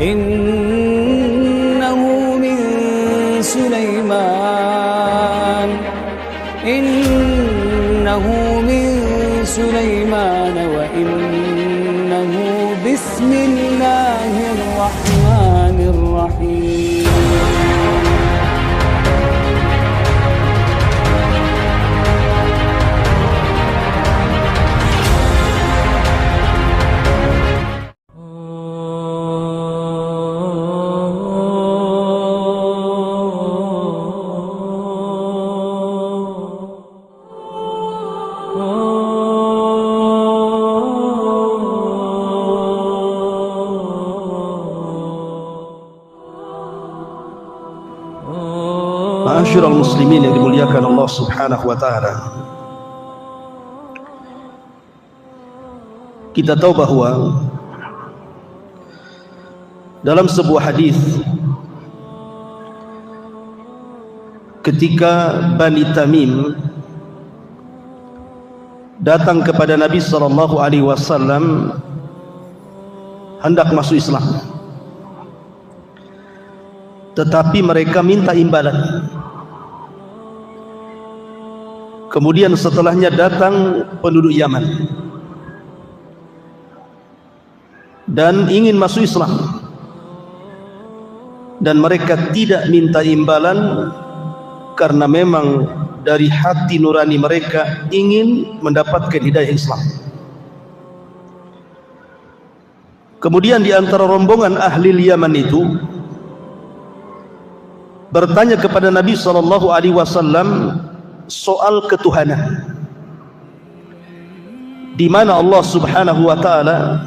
إنه من سليمان وإنه بسم الله الرحمن الرحيم. Ma'asyiral muslimin yang dimuliakan Allah Subhanahu wa taala. Kita tahu bahwa dalam sebuah hadis ketika Bani Tamim datang kepada Nabi sallallahu alaihi wasallam hendak masuk Islam, tetapi mereka minta imbalan. Kemudian setelahnya datang penduduk Yaman dan ingin masuk Islam, dan mereka tidak minta imbalan karena memang dari hati nurani mereka ingin mendapatkan hidayah Islam. Kemudian di antara rombongan ahli Yaman itu bertanya kepada Nabi sallallahu alaihi wasallam soal ketuhanan, di mana Allah Subhanahu wa taala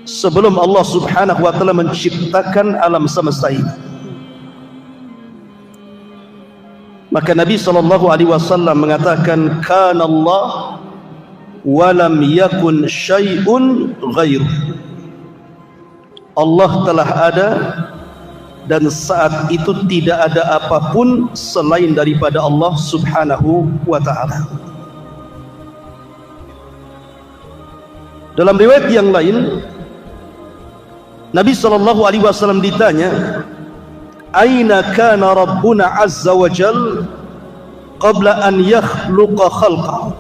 sebelum Allah Subhanahu wa taala menciptakan alam semesta ini. Maka Nabi sallallahu alaihi wasallam mengatakan, kana Allah wa lam yakun syai'un ghairu. Allah telah ada dan saat itu tidak ada apapun selain daripada Allah Subhanahu wa ta'ala. Dalam riwayat yang lain, Nabi sallallahu alaihi wasallam ditanya, aina kana rabbuna azza wa jal qabla an yakhluqa khalqa.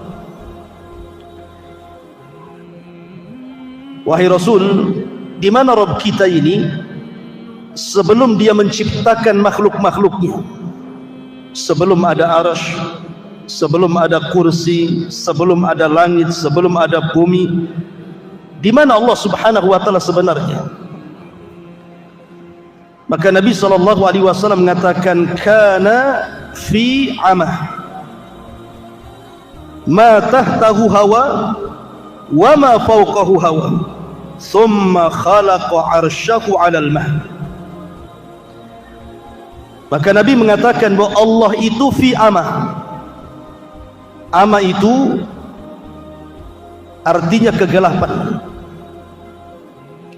Wahai Rasul, di mana Rabb kita ini sebelum dia menciptakan makhluk-makhluknya, sebelum ada arasy, sebelum ada kursi, sebelum ada langit, sebelum ada bumi, di mana Allah Subhanahu wa taala sebenarnya? Maka Nabi sallallahu alaihi wasallam mengatakan, kana fi amah ma tahtahu hawa wa ma fawqahu hawa thumma khalaqa arsyahu 'alal ma'. Maka Nabi mengatakan bahwa Allah itu fi amah. Amah itu artinya kegelapan.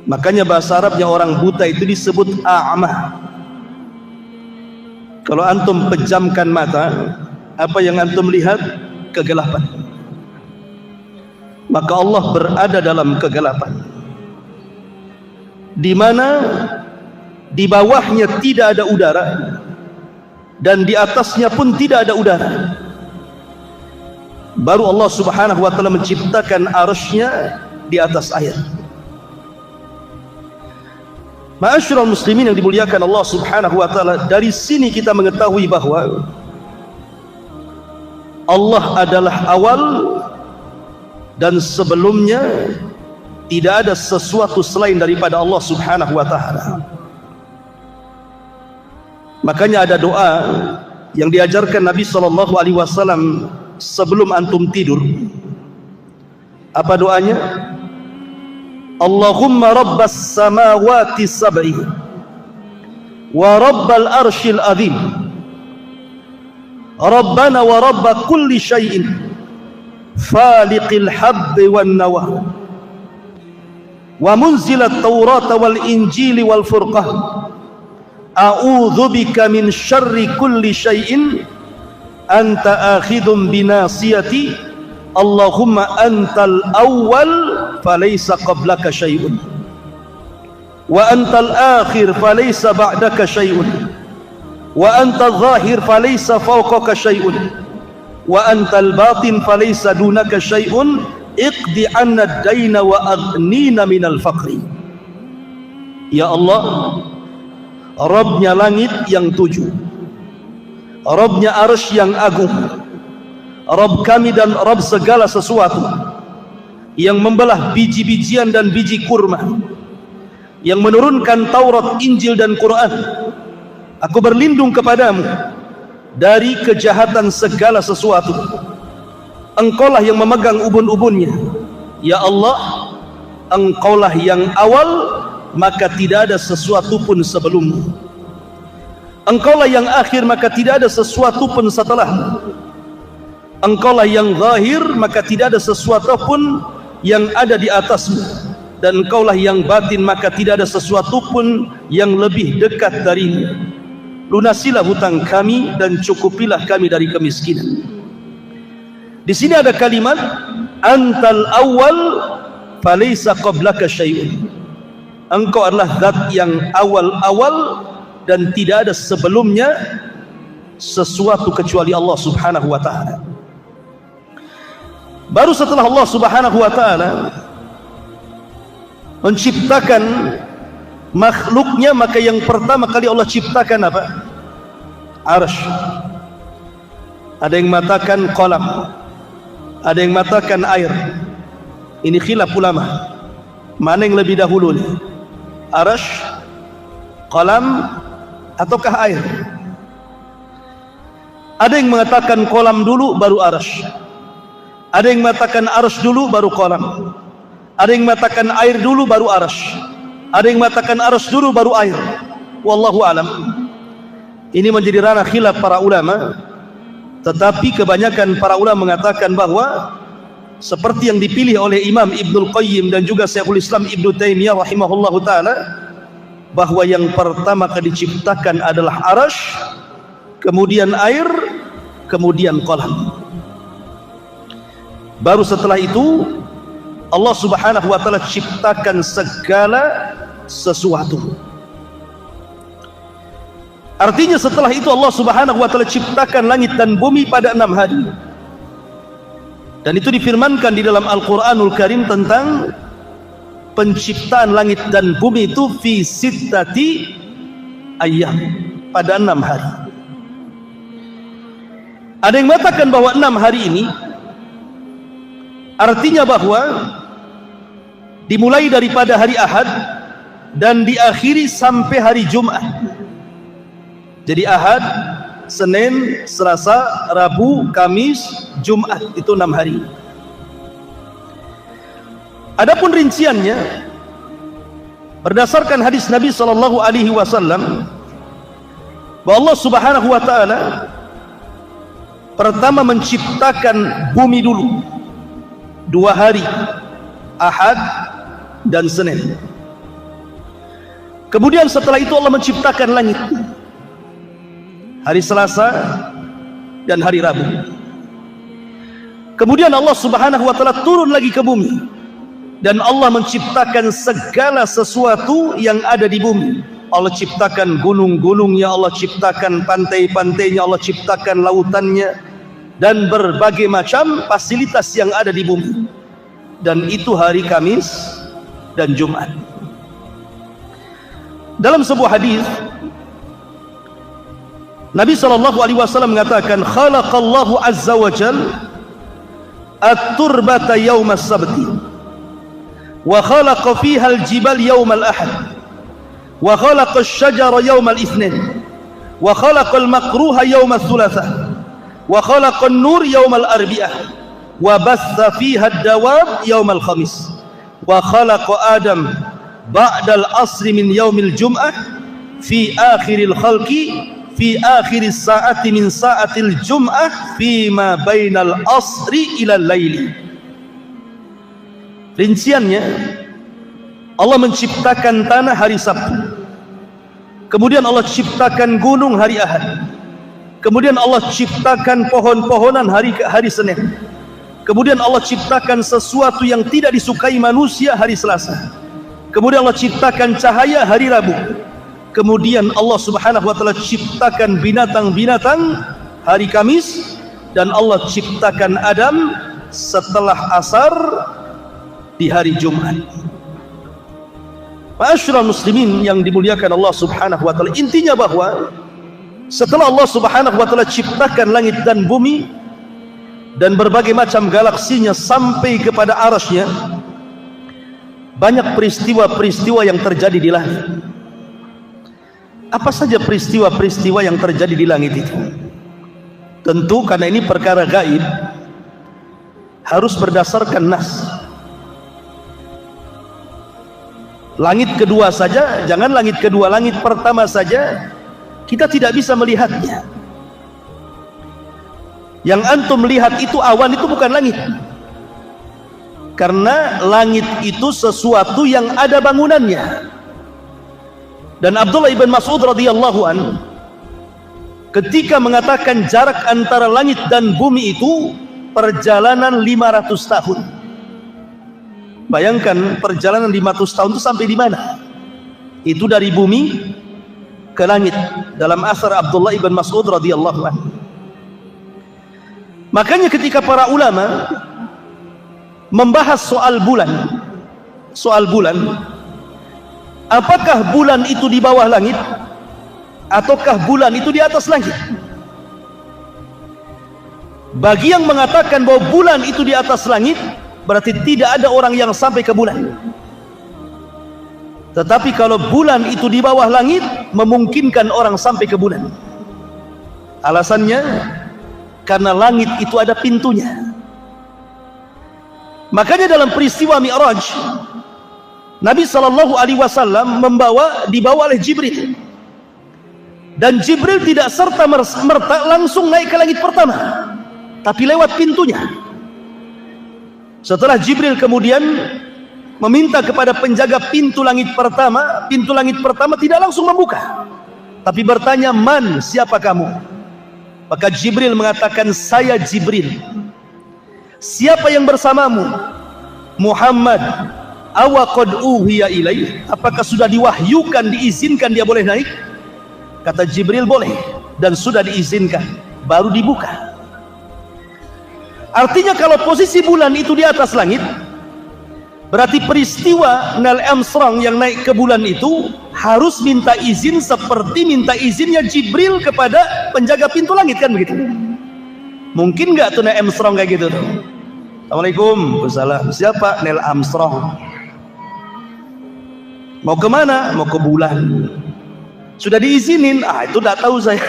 Makanya bahasa Arabnya orang buta itu disebut a'mah. Kalau antum pejamkan mata, apa yang antum lihat? Kegelapan. Maka Allah berada dalam kegelapan, di mana di bawahnya tidak ada udara dan di atasnya pun tidak ada udara. Baru Allah Subhanahu wa taala menciptakan arsy-Nya di atas air. Ma'asyiral muslimin yang dimuliakan Allah Subhanahu wa taala, dari sini kita mengetahui bahwa Allah adalah awal dan sebelumnya tidak ada sesuatu selain daripada Allah Subhanahu wa taala. Makanya ada doa yang diajarkan Nabi sallallahu alaihi wasallam sebelum antum tidur. Apa doanya? Allahumma rabbas samawati sab'i wa rabbal arsyil azim, rabbana wa rabba kulli syai'in, faliqil habbi wan nawa, wa munzilat taurata wal injili wal furqan, a'udzu bika min syarri kulli syai'in anta akhidun binasiyati, Allahumma antal awwal falaysa qablaka syai'un. wa antal akhir falaysa ba'daka syai'un wa antal zahir falaysa fawqaka syai'un wa antal batin falaysa dunaka syai'un iqdi 'anna ad-daina wa aghnina minal faqri. Ya Allah, Rabbnya langit yang 7, Rabbnya arsy yang agung, Rabb kami dan Rabb segala sesuatu, yang membelah biji-bijian dan biji kurma, yang menurunkan Taurat, Injil dan Quran. Aku berlindung kepadamu dari kejahatan segala sesuatu. Engkaulah yang memegang ubun-ubunnya. Ya Allah, Engkaulah yang awal, maka tidak ada sesuatu pun sebelummu. Engkaulah yang akhir, maka tidak ada sesuatu pun setelahmu. Engkaulah yang zahir, maka tidak ada sesuatu pun yang ada di atasmu. Dan Engkaulah yang batin, maka tidak ada sesuatu pun yang lebih dekat darimu. Lunasilah hutang kami dan cukupilah kami dari kemiskinan. Di sini ada kalimat antal awal falaysa qablaka syai'un. Engkau adalah zat yang awal-awal dan tidak ada sebelumnya sesuatu kecuali Allah Subhanahu wa taala. Baru setelah Allah Subhanahu wa taala menciptakan makhluknya, maka yang pertama kali Allah ciptakan apa? Arsy. Ada yang mengatakan qalam, ada yang mengatakan air. Ini khilaf ulama, mana yang lebih dahulu nih? Arsy, qalam, ataukah air? Ada yang mengatakan qalam dulu baru arsy, ada yang mengatakan arsy dulu baru qalam, ada yang mengatakan air dulu baru arsy, ada yang mengatakan arsy dulu baru air. Wallahu alam. Ini menjadi ranah khilaf para ulama, tetapi kebanyakan para ulama mengatakan bahwa seperti yang dipilih oleh Imam Ibnul Qayyim dan juga Syekhul Islam Ibnu Taimiyah rahimahullahu taala, bahwa yang pertama kali diciptakan adalah arsy, kemudian air, kemudian qalam. Baru setelah itu Allah Subhanahu wa taala ciptakan segala sesuatu. Artinya setelah itu Allah Subhanahu wa taala ciptakan langit dan bumi pada 6 hari. Dan itu difirmankan di dalam Al-Qur'anul Karim tentang penciptaan langit dan bumi itu fi sittati ayyam, pada 6 hari. Ada yang mengatakan bahwa 6 hari ini artinya bahwa dimulai daripada hari Ahad dan diakhiri sampai hari Jumat. Jadi Ahad, Senin, Selasa, Rabu, Kamis, Jumat, itu 6 hari. Adapun rinciannya berdasarkan hadis Nabi sallallahu alaihi wasallam bahwa Allah Subhanahu wa taala pertama menciptakan bumi dulu 2 hari, Ahad dan Senin. Kemudian setelah itu Allah menciptakan langit, hari Selasa dan hari Rabu. Kemudian Allah Subhanahu wa taala turun lagi ke bumi dan Allah menciptakan segala sesuatu yang ada di bumi. Allah ciptakan gunung-gunungnya, Allah ciptakan pantai-pantainya, Allah ciptakan lautannya dan berbagai macam fasilitas yang ada di bumi. Dan itu hari Kamis dan Jumat. Dalam sebuah hadis Nabi SAW mengatakan, khalaqallahu azza wa jal at-turbata yawmas sabti wa khalaqa fiha al-jibal yawmal ahad wa khalaqa asy-syajara yawmal itsnin wa khalaqa al-makruha yawmal thulatha wa khalaqa an-nur yawmal arbi'ah wa batha fiha ad-dawab yawmal khamis wa khalaqa adam ba'da al-asri min yawmil jum'ah fi akhiril khalqi fi akhir saati min saatil jum'ah fi ma bainal asri ila laili. Rinciannya, Allah menciptakan tanah hari Sabtu, kemudian Allah ciptakan gunung hari Ahad, kemudian Allah ciptakan pohon-pohonan hari Senin, kemudian Allah ciptakan sesuatu yang tidak disukai manusia hari Selasa, Kemudian Allah ciptakan cahaya hari Rabu. Kemudian Allah Subhanahu wa taala ciptakan binatang-binatang hari Kamis, dan Allah ciptakan Adam setelah asar di hari Jumat. Ma'asyiral muslimin yang dimuliakan Allah Subhanahu wa taala, intinya bahwa setelah Allah Subhanahu wa taala ciptakan langit dan bumi dan berbagai macam galaksinya sampai kepada arasy-Nya, banyak peristiwa-peristiwa yang terjadi di langit. Apa saja peristiwa-peristiwa yang terjadi di langit itu? Tentu karena ini perkara gaib, harus berdasarkan nas. Langit kedua saja, jangan langit kedua, langit pertama saja kita tidak bisa melihatnya. Yang antum lihat itu awan, itu bukan langit. Karena langit itu sesuatu yang ada bangunannya. Dan Abdullah ibn Mas'ud radhiyallahu an ketika mengatakan jarak antara langit dan bumi itu perjalanan 500 tahun. Bayangkan perjalanan 500 tahun itu sampai di mana? Itu dari bumi ke langit, dalam asar Abdullah ibn Mas'ud radhiyallahu an. Makanya ketika para ulama membahas soal bulan, apakah bulan itu di bawah langit ataukah bulan itu di atas langit? Bagi yang mengatakan bahwa bulan itu di atas langit, berarti tidak ada orang yang sampai ke bulan. Tetapi kalau bulan itu di bawah langit, memungkinkan orang sampai ke bulan. Alasannya karena langit itu ada pintunya. Makanya dalam peristiwa Mi'raj, Nabi SAW dibawa oleh Jibril, dan Jibril tidak serta-merta langsung naik ke langit pertama, tapi lewat pintunya. Setelah Jibril kemudian meminta kepada penjaga pintu langit pertama tidak langsung membuka, tapi bertanya, "Man, siapa kamu?" Maka Jibril mengatakan, "Saya Jibril." "Siapa yang bersamamu?" "Muhammad." "Awa qad uhiya ilaih." Apakah sudah diwahyukan, diizinkan dia boleh naik? Kata Jibril, boleh, dan sudah diizinkan, baru dibuka. Artinya kalau posisi bulan itu di atas langit, berarti peristiwa Neil Armstrong yang naik ke bulan itu harus minta izin seperti minta izinnya Jibril kepada penjaga pintu langit, kan begitu? Mungkin nggak tuh Neil Armstrong kayak gitu tuh? Assalamualaikum. Waalaikumsalam. Siapa? Neil Armstrong. Mau kemana? Mau ke bulan. Sudah diizinin? Itu tidak tahu saya.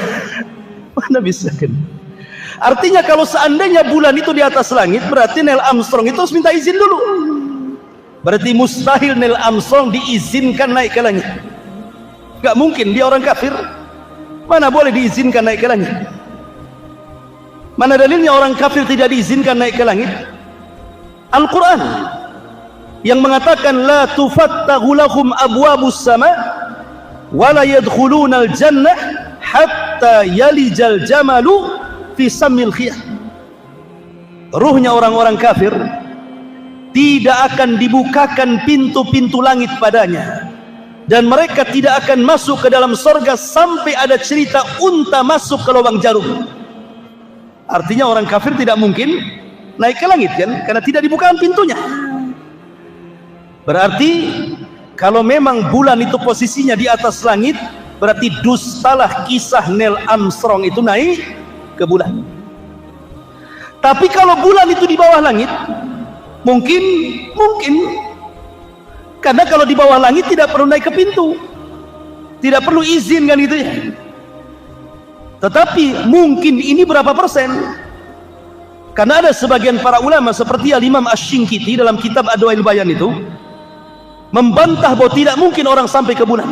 Mana bisa kan? Artinya kalau seandainya bulan itu di atas langit, berarti Neil Armstrong itu harus minta izin dulu. Berarti mustahil Neil Armstrong diizinkan naik ke langit. Gak mungkin, dia orang kafir. Mana boleh diizinkan naik ke langit? Mana dalilnya orang kafir tidak diizinkan naik ke langit? Al-Quran yang mengatakan, la tufattahu lahum abwabus sama wa la yadkhulunal jannah hatta yalijal jamalu fi sammil khiyah. Ruhnya orang-orang kafir tidak akan dibukakan pintu-pintu langit padanya, dan mereka tidak akan masuk ke dalam surga sampai ada cerita unta masuk ke lubang jarum. Artinya orang kafir tidak mungkin naik ke langit, kan? Karena tidak dibukakan pintunya. Berarti kalau memang bulan itu posisinya di atas langit, berarti dustalah kisah Neil Armstrong itu naik ke bulan. Tapi kalau bulan itu di bawah langit, mungkin karena kalau di bawah langit tidak perlu naik ke pintu, tidak perlu izin, kan gitu ya. Tetapi mungkin ini berapa persen? Karena ada sebagian para ulama seperti Al-Imam Asy-Syinkiti dalam kitab Adwail Bayan itu membantah bahwa tidak mungkin orang sampai ke bulan,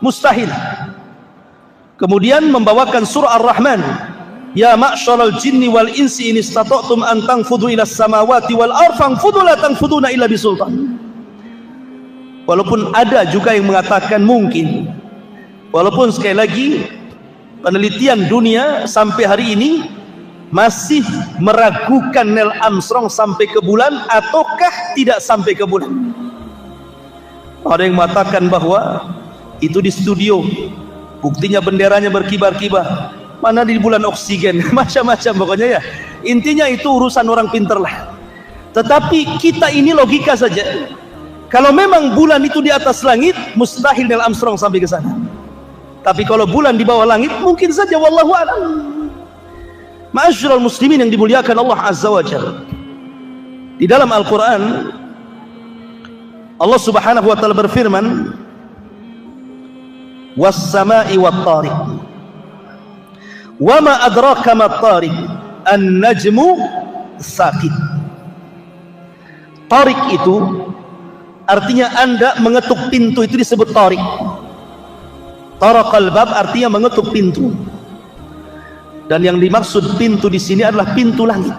mustahil. Kemudian membawakan surah Ar-Rahman, ya ma'syaral jinni wal insi in istata'tum an tanfudu ila samawati wal ardh fanfudu la tanfuduna illa bisultan. Walaupun ada juga yang mengatakan mungkin, walaupun sekali lagi penelitian dunia sampai hari ini masih meragukan Neil Armstrong sampai ke bulan ataukah tidak sampai ke bulan. Ada yang mengatakan bahwa itu di studio, buktinya benderanya berkibar-kibar. Mana di bulan oksigen, macam-macam pokoknya ya. Intinya itu urusan orang pinter lah. Tetapi kita ini logika saja. Kalau memang bulan itu di atas langit, mustahil Neil Armstrong sampai ke sana. Tapi kalau bulan di bawah langit, mungkin saja, wallahu a'lam. Ma'asyiral muslimin yang dimuliakan Allah Azza wa Jalla. Di dalam Al-Quran, Allah Subhanahu wa Ta'ala berfirman, was-sama'i wat-tariq, wa ma adraka mat-tariq, an-najmu saqit. Tariq itu artinya Anda mengetuk pintu, itu disebut tariq. Taraqal bab artinya mengetuk pintu. Dan yang dimaksud pintu di sini adalah pintu langit.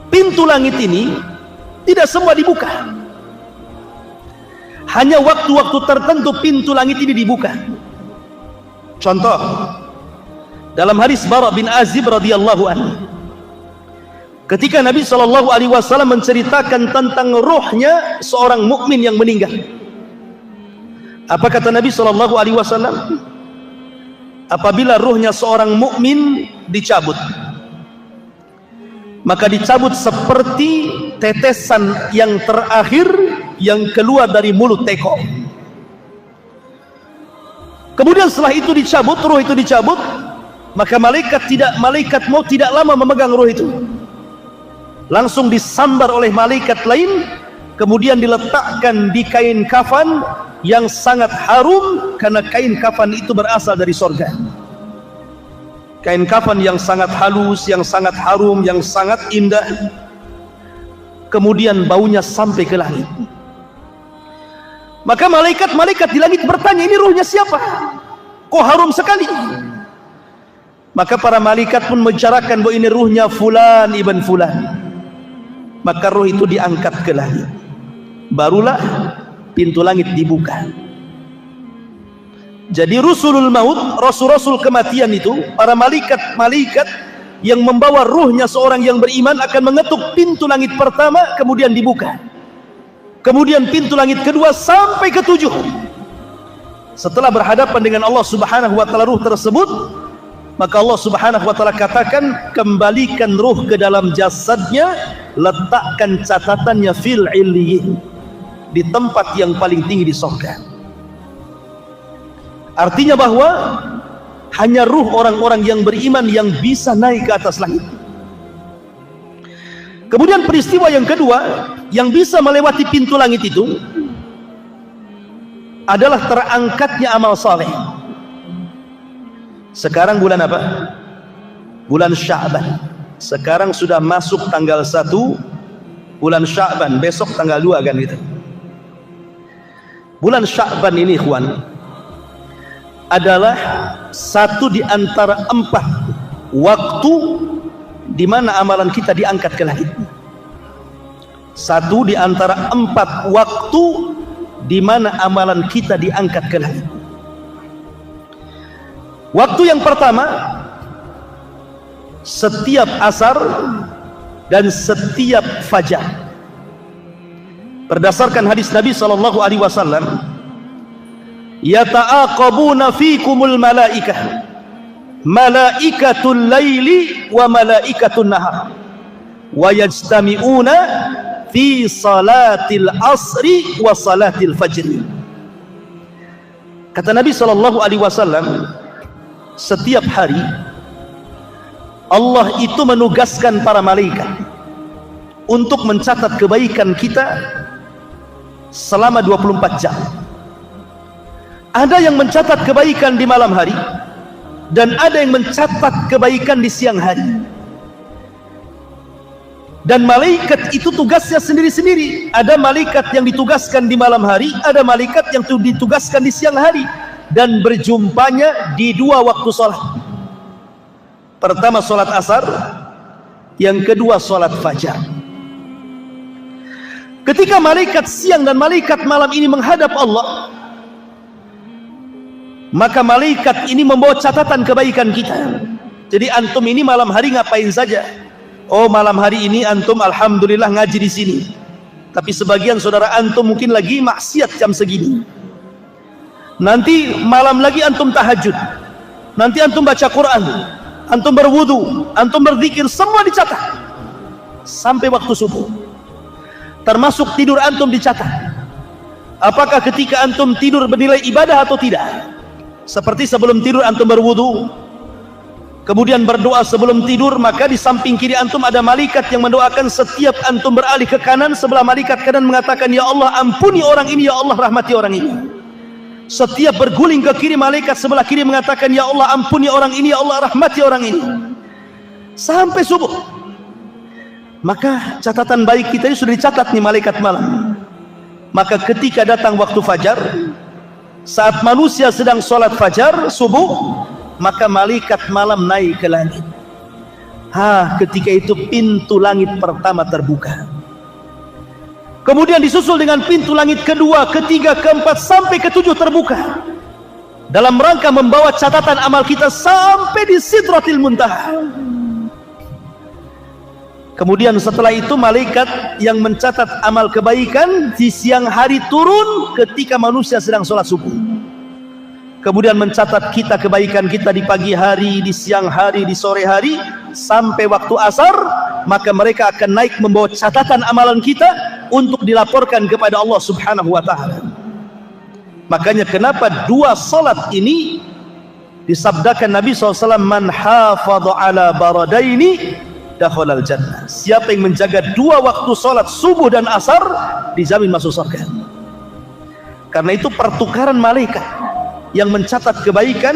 Pintu langit ini tidak semua dibuka. Hanya waktu-waktu tertentu pintu langit ini dibuka. Contoh, dalam hadis Bara bin Azib radhiyallahu anhu, ketika Nabi SAW menceritakan tentang ruhnya seorang mukmin yang meninggal, apa kata Nabi SAW? Apabila ruhnya seorang mukmin dicabut, maka dicabut seperti tetesan yang terakhir yang keluar dari mulut teko. Kemudian setelah itu dicabut, ruh itu dicabut, maka malaikat maut tidak lama memegang ruh itu. Langsung disambar oleh malaikat lain, kemudian diletakkan di kain kafan yang sangat harum, karena kain kafan itu berasal dari sorga. Kain kafan yang sangat halus, yang sangat harum, yang sangat indah. Kemudian baunya sampai ke langit. Maka malaikat di langit bertanya, ini ruhnya siapa? Kok harum sekali? Maka para malaikat pun membicarakan bahwa ini ruhnya fulan ibn fulan. Maka ruh itu diangkat ke langit. Barulah pintu langit dibuka. Jadi rusulul maut, rasul-rasul kematian itu, para malaikat yang membawa ruhnya seorang yang beriman akan mengetuk pintu langit pertama, kemudian dibuka. Kemudian pintu langit kedua sampai ke-7. Setelah berhadapan dengan Allah Subhanahu wa Ta'ala ruh tersebut, maka Allah Subhanahu wa Ta'ala katakan, kembalikan ruh ke dalam jasadnya, letakkan catatannya fil illiyin, di tempat yang paling tinggi di surga. Artinya bahwa hanya ruh orang-orang yang beriman yang bisa naik ke atas langit. Kemudian peristiwa yang kedua yang bisa melewati pintu langit itu adalah terangkatnya amal saleh. Sekarang bulan apa? Bulan Sya'ban. Sekarang sudah masuk tanggal 1 bulan Sya'ban, besok tanggal 2 kan gitu. Bulan Sya'ban ini ikhwan adalah satu di antara 4 waktu di mana amalan kita diangkat ke langit. Satu di antara 4 waktu di mana amalan kita diangkat ke langit. Waktu yang pertama, setiap asar dan setiap fajar. Berdasarkan hadis Nabi SAW, yata'aqabuna fikumul malaikah, malaikatul laili wa malaikatul nahar, wa yajtami'una fi salatil asri wa salatil fajr. Kata Nabi SAW, setiap hari Allah itu menugaskan para malaikat untuk mencatat kebaikan kita selama 24 jam. Ada yang mencatat kebaikan di malam hari, dan ada yang mencatat kebaikan di siang hari. Dan malaikat itu tugasnya sendiri-sendiri. Ada malaikat yang ditugaskan di malam hari, ada malaikat yang ditugaskan di siang hari, dan berjumpanya di 2 waktu sholat. Pertama sholat asar, yang kedua sholat fajar. Ketika malaikat siang dan malaikat malam ini menghadap Allah, maka malaikat ini membawa catatan kebaikan kita. Jadi antum ini malam hari ngapain saja? Oh, malam hari ini antum alhamdulillah ngaji di sini. Tapi sebagian saudara antum mungkin lagi maksiat jam segini. Nanti malam lagi antum tahajud. Nanti antum baca Quran, antum berwudu, antum berzikir, semua dicatat sampai waktu subuh. Termasuk tidur antum dicatat. Apakah ketika antum tidur bernilai ibadah atau tidak? Seperti sebelum tidur antum berwudu, kemudian berdoa sebelum tidur, maka di samping kiri antum ada malaikat yang mendoakan. Setiap antum beralih ke kanan, sebelah malaikat kanan mengatakan, ya Allah ampuni orang ini, ya Allah rahmati orang ini. Setiap berguling ke kiri, malaikat sebelah kiri mengatakan, ya Allah ampuni orang ini, ya Allah rahmati orang ini, sampai subuh. Maka catatan baik kita ini sudah dicatat nih malaikat malam. Maka ketika datang waktu fajar, saat manusia sedang sholat fajar subuh, maka malaikat malam naik ke langit. Ketika itu pintu langit pertama terbuka. Kemudian disusul dengan pintu langit kedua, ketiga, keempat, sampai ketujuh terbuka. Dalam rangka membawa catatan amal kita sampai di Sidratil Muntaha. Kemudian setelah itu malaikat yang mencatat amal kebaikan di siang hari turun ketika manusia sedang sholat subuh. Kemudian mencatat kita kebaikan kita di pagi hari, di siang hari, di sore hari, sampai waktu asar. Maka mereka akan naik membawa catatan amalan kita untuk dilaporkan kepada Allah Subhanahu wa ta'ala. Makanya kenapa dua salat ini disabdakan Nabi SAW, man hafadha ala baradaini dakhalal jannah. Siapa yang menjaga dua waktu salat subuh dan asar, dijamin masuk surga. Karena itu pertukaran malaikat yang mencatat kebaikan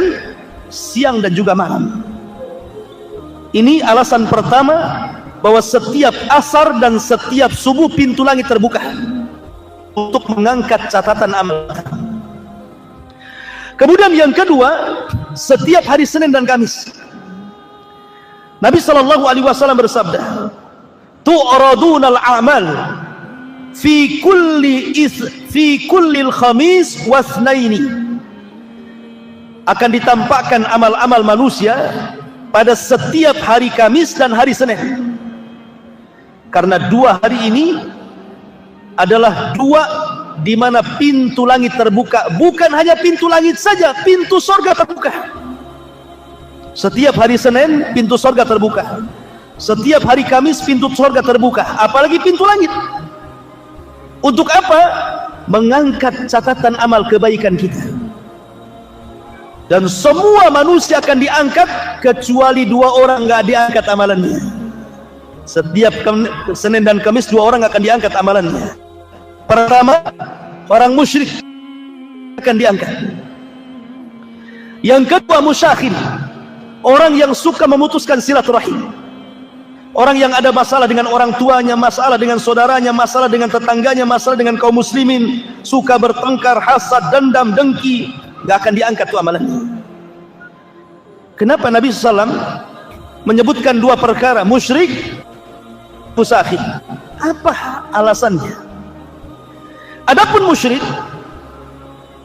siang dan juga malam. Ini alasan pertama bahwa setiap asar dan setiap subuh pintu langit terbuka untuk mengangkat catatan amal. Kemudian yang kedua, setiap hari Senin dan Kamis Nabi SAW bersabda, tu'radunal a'mal fi kullil khamis wasnaini. Akan ditampakkan amal-amal manusia pada setiap hari Kamis dan hari Senin. Karena dua hari ini adalah dua di mana pintu langit terbuka. Bukan hanya pintu langit saja, pintu sorga terbuka. Setiap hari Senin pintu sorga terbuka. Setiap hari Kamis pintu sorga terbuka. Apalagi pintu langit. Untuk apa? Mengangkat catatan amal kebaikan kita. Dan semua manusia akan diangkat, kecuali dua orang nggak diangkat amalannya. Setiap Senin dan Kamis dua orang akan diangkat amalannya. Pertama, orang musyrik akan diangkat. Yang kedua, musyakhin, orang yang suka memutuskan silaturahim. Orang yang ada masalah dengan orang tuanya, masalah dengan saudaranya, masalah dengan tetangganya, masalah dengan kaum muslimin, suka bertengkar, hasad, dendam, dengki, nggak akan diangkat tuh amalannya. Kenapa Nabi SAW menyebutkan dua perkara, musyrik, musyakhin? Apa alasannya? Adapun musyrik,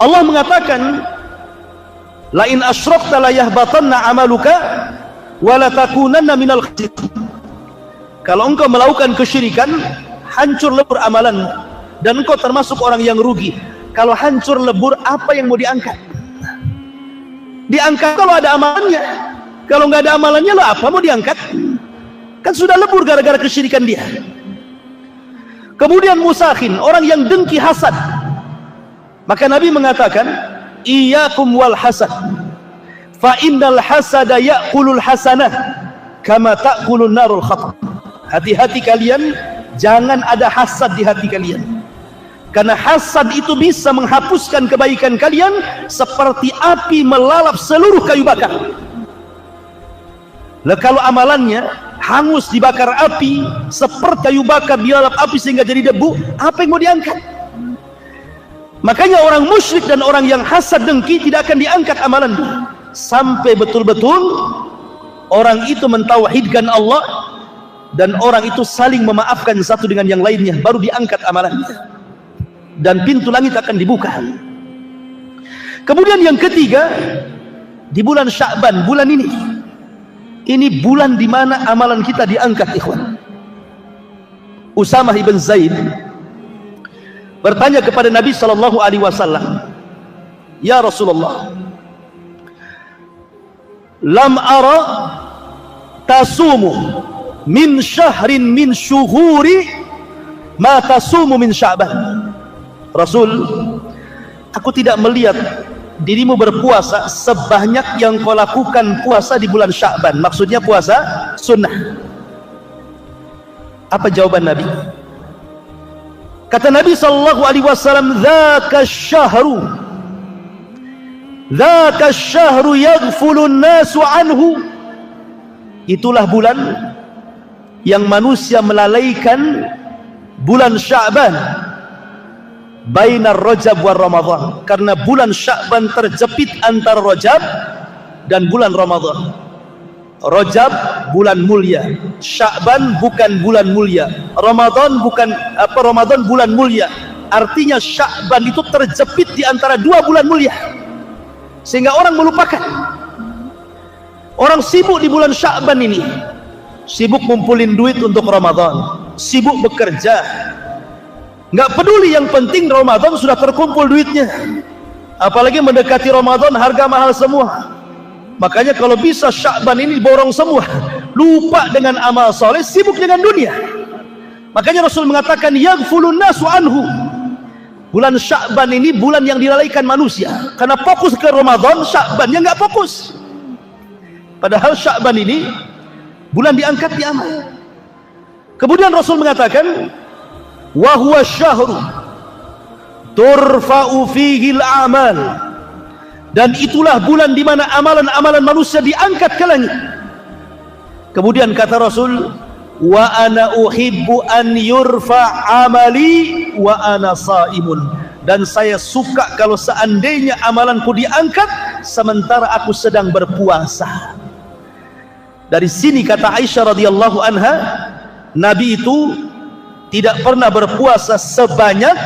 Allah mengatakan, la in asyrakta la yahbatanna amaluka wa la takunanna minal khasirin. Kalau engkau melakukan kesyirikan, hancur lebur amalanmu dan engkau termasuk orang yang rugi. Kalau hancur lebur, apa yang mau diangkat? Diangkat kalau ada amalannya. Kalau nggak ada amalannya, lo apa mau diangkat? Kan sudah lebur gara-gara kesyirikan dia. Kemudian musyakhin, orang yang dengki, hasad. Maka Nabi mengatakan, iyyakum wal hasad, fa innal hasada ya'kulul hasanah kama ta'kulun narul khatab. Hati-hati kalian, jangan ada hasad di hati kalian. Karena hasad itu bisa menghapuskan kebaikan kalian seperti api melalap seluruh kayu bakar. Lah kalau amalannya hangus dibakar api, seperti kayu bakar dilalap api sehingga jadi debu, apa yang mau diangkat? Makanya orang musyrik dan orang yang hasad dengki tidak akan diangkat amalannya sampai betul-betul orang itu mentauhidkan Allah dan orang itu saling memaafkan satu dengan yang lainnya, baru diangkat amalannya dan pintu langit akan dibuka. Kemudian yang ketiga, di bulan Sya'ban, bulan ini bulan di mana amalan kita diangkat, ikhwan. Usamah ibn Zaid bertanya kepada Nabi sallallahu alaihi wasallam, "Ya Rasulullah, lam ara tasumu min syahrin min syuhuri ma tasumu min Sya'ban." Rasul, aku tidak melihat dirimu berpuasa sebanyak yang kau lakukan puasa di bulan Sya'ban. Maksudnya puasa sunnah. Apa jawaban Nabi? Kata Nabi sallallahu alaihi wasallam, "Dzaka syahru yaghfulun nasu anhu." Itulah bulan yang manusia melalaikan bulan Sya'ban. Bainar Rajab wa Ramadan, karena bulan Sya'ban terjepit antara Rajab dan bulan Ramadan. Rajab bulan mulia, Sya'ban bukan bulan mulia, Ramadan bulan mulia. Artinya Sya'ban itu terjepit di antara dua bulan mulia, sehingga orang melupakan. Orang sibuk di bulan Sya'ban ini, sibuk ngumpulin duit untuk Ramadan, sibuk bekerja, nggak peduli, yang penting Ramadan sudah terkumpul duitnya. Apalagi mendekati Ramadan harga mahal semua. Makanya kalau bisa Sya'ban ini borong semua, lupa dengan amal soleh, sibuk dengan dunia. Makanya Rasul mengatakan yaghfulun nasu anhu. Bulan Sya'ban ini bulan yang dilalaikan manusia, karena fokus ke Ramadan, Sya'bannya nggak fokus. Padahal Sya'ban ini bulan diangkat di amal. Kemudian Rasul mengatakan, wa huwa syahru turfa'u fihi al-a'mal, dan itulah bulan di mana amalan-amalan manusia diangkat ke langit. Kemudian kata Rasul, wa ana uhibbu an yurfa amali wa ana saimun, dan saya suka kalau seandainya amalanku diangkat sementara aku sedang berpuasa. Dari sini kata Aisyah radhiyallahu anha, Nabi itu tidak pernah berpuasa sebanyak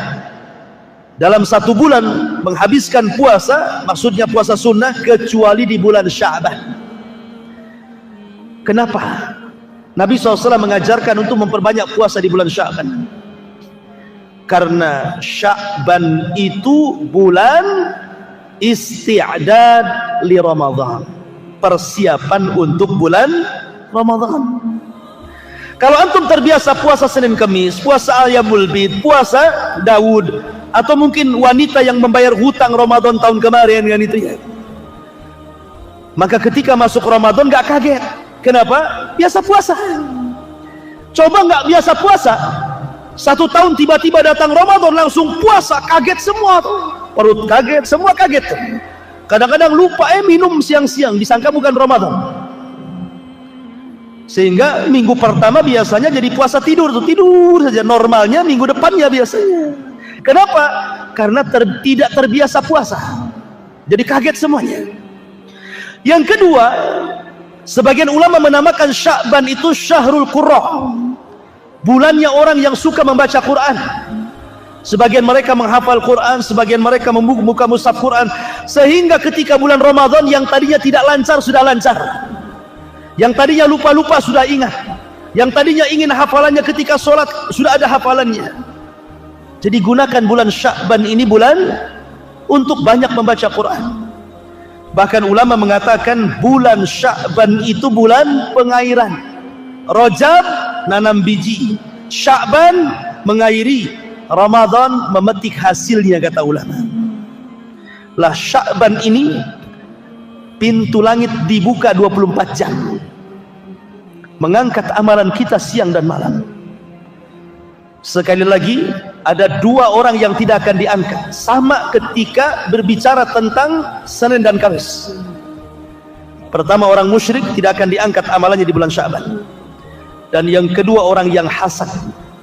dalam satu bulan, menghabiskan puasa, maksudnya puasa sunnah, kecuali di bulan Sya'ban. Kenapa? Nabi SAW mengajarkan untuk memperbanyak puasa di bulan Sya'ban, karena Sya'ban itu bulan isti'dad li Ramadan, persiapan untuk bulan Ramadan. Kalau antum terbiasa puasa Senin Kamis, puasa Ayyamul Bid, puasa Daud, atau mungkin wanita yang membayar hutang Ramadan tahun kemarin kan itu ya, maka ketika masuk Ramadan gak kaget. Kenapa? Biasa puasa. Coba gak biasa puasa, 1 tahun tiba-tiba datang Ramadan langsung puasa, kaget semua tuh. Perut kaget, semua kaget tuh. Kadang-kadang lupa minum siang-siang, disangka bukan Ramadan. Sehingga minggu pertama biasanya jadi puasa tidur saja, normalnya minggu depannya biasanya. Kenapa? Karena tidak terbiasa puasa, jadi kaget semuanya. Yang kedua, sebagian ulama menamakan Sya'ban itu Syahrul Qurra, bulannya orang yang suka membaca Quran. Sebagian mereka menghafal Quran, sebagian mereka membuka mushaf Quran, sehingga ketika bulan Ramadan yang tadinya tidak lancar sudah lancar, yang tadinya lupa-lupa sudah ingat, yang tadinya ingin hafalannya ketika sholat sudah ada hafalannya. Jadi gunakan bulan Sya'ban ini bulan untuk banyak membaca Quran. Bahkan ulama mengatakan bulan Sya'ban itu bulan pengairan. Rajab nanam biji, Sya'ban mengairi, Ramadan memetik hasilnya, kata ulama. Lah Sya'ban ini pintu langit dibuka 24 jam, mengangkat amalan kita siang dan malam. Sekali lagi, ada 2 orang yang tidak akan diangkat sama ketika berbicara tentang Senin dan Kamis. Pertama, orang musyrik tidak akan diangkat amalannya di bulan Sya'ban. Dan yang kedua, orang yang hasad,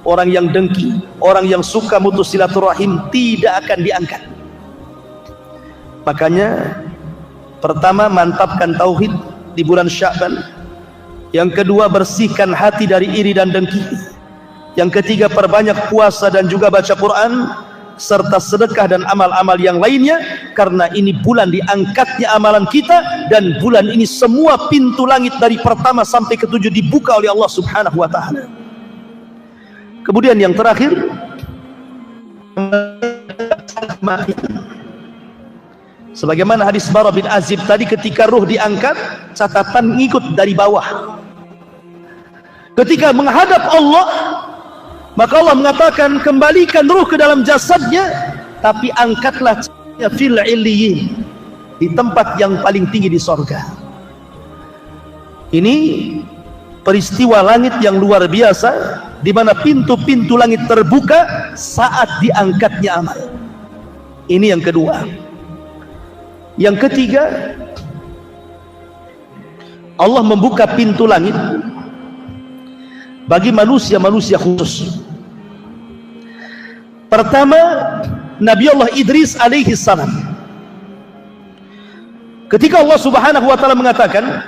orang yang dengki, orang yang suka mutus silaturahim tidak akan diangkat. Makanya pertama, mantapkan tauhid di bulan Sya'ban. Yang kedua, bersihkan hati dari iri dan dengki. Yang ketiga, perbanyak puasa dan juga baca Quran serta sedekah dan amal-amal yang lainnya, karena ini bulan diangkatnya amalan kita, dan bulan ini semua pintu langit dari pertama sampai ke-7 dibuka oleh Allah Subhanahu wa ta'ala. Kemudian yang terakhir, Sebagaimana hadis Bara bin Azib tadi, ketika ruh diangkat, catatan ngikut dari bawah. Ketika menghadap Allah, maka Allah mengatakan, kembalikan ruh ke dalam jasadnya, tapi angkatlah fil illiyin, di tempat yang paling tinggi di sorga. Ini peristiwa langit yang luar biasa, di mana pintu-pintu langit terbuka saat diangkatnya amal. Ini yang kedua. Yang ketiga, Allah membuka pintu langit bagi manusia-manusia khusus. Pertama, Nabi Allah Idris alaihi salam. Ketika Allah Subhanahu wa taala mengatakan,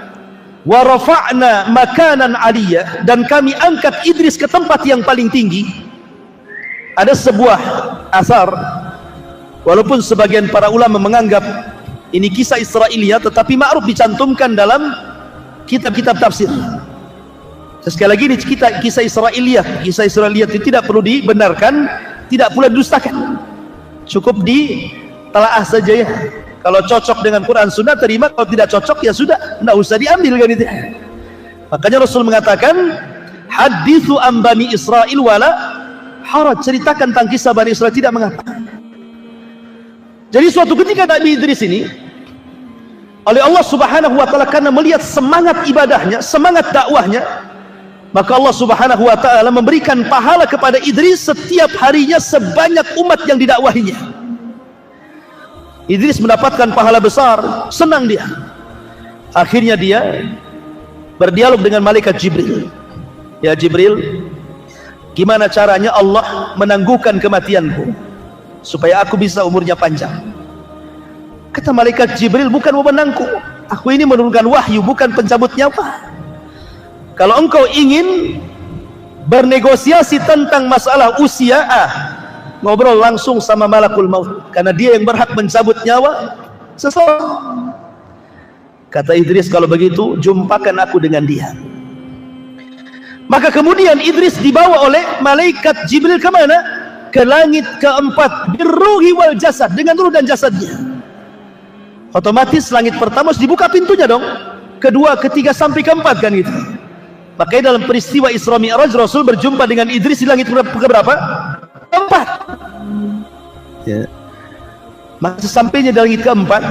wa rafa'na makanan aliyah, dan kami angkat Idris ke tempat yang paling tinggi, ada sebuah asar, walaupun sebagian para ulama menganggap ini kisah Israiliyah, tetapi ma'ruf dicantumkan dalam kitab-kitab tafsir. Sekali lagi, ini kisah Israiliyah. Kisah Israiliyah itu tidak perlu dibenarkan, tidak pula didustakan, cukup ditelaah saja ya. Kalau cocok dengan Quran Sunnah terima, kalau tidak cocok ya sudah, tidak usah diambil kan itu. Makanya Rasul mengatakan, hadithu an bani Israil wala haraj, ceritakan tentang kisah Bani Israil, tidak mengapa. Jadi suatu ketika Nabi Idris ini oleh Allah Subhanahu wa taala, karena melihat semangat ibadahnya, semangat dakwahnya, maka Allah Subhanahu wa taala memberikan pahala kepada Idris setiap harinya sebanyak umat yang didakwahinya. Idris mendapatkan pahala besar, senang dia. Akhirnya dia berdialog dengan malaikat Jibril. Ya Jibril, gimana caranya Allah menangguhkan kematianku supaya aku bisa umurnya panjang? Kata malaikat Jibril, bukan wewenangku, aku ini menurunkan wahyu, bukan pencabut nyawa. Kalau engkau ingin bernegosiasi tentang masalah usia, ngobrol langsung sama malakul maut, karena dia yang berhak mencabut nyawa seseorang. Kata Idris, kalau begitu jumpakan aku dengan dia. Maka kemudian Idris dibawa oleh malaikat Jibril kemana? Ke langit keempat, birruhi wal jasad, dengan ruh dan jasadnya. Otomatis langit pertama dibuka pintunya dong, kedua, ketiga, sampai keempat kan gitu. Makanya dalam peristiwa Isra Mi'raj, Rasul berjumpa dengan Idris di langit keberapa? Keempat. Ya. Maka sesampainya di langit keempat,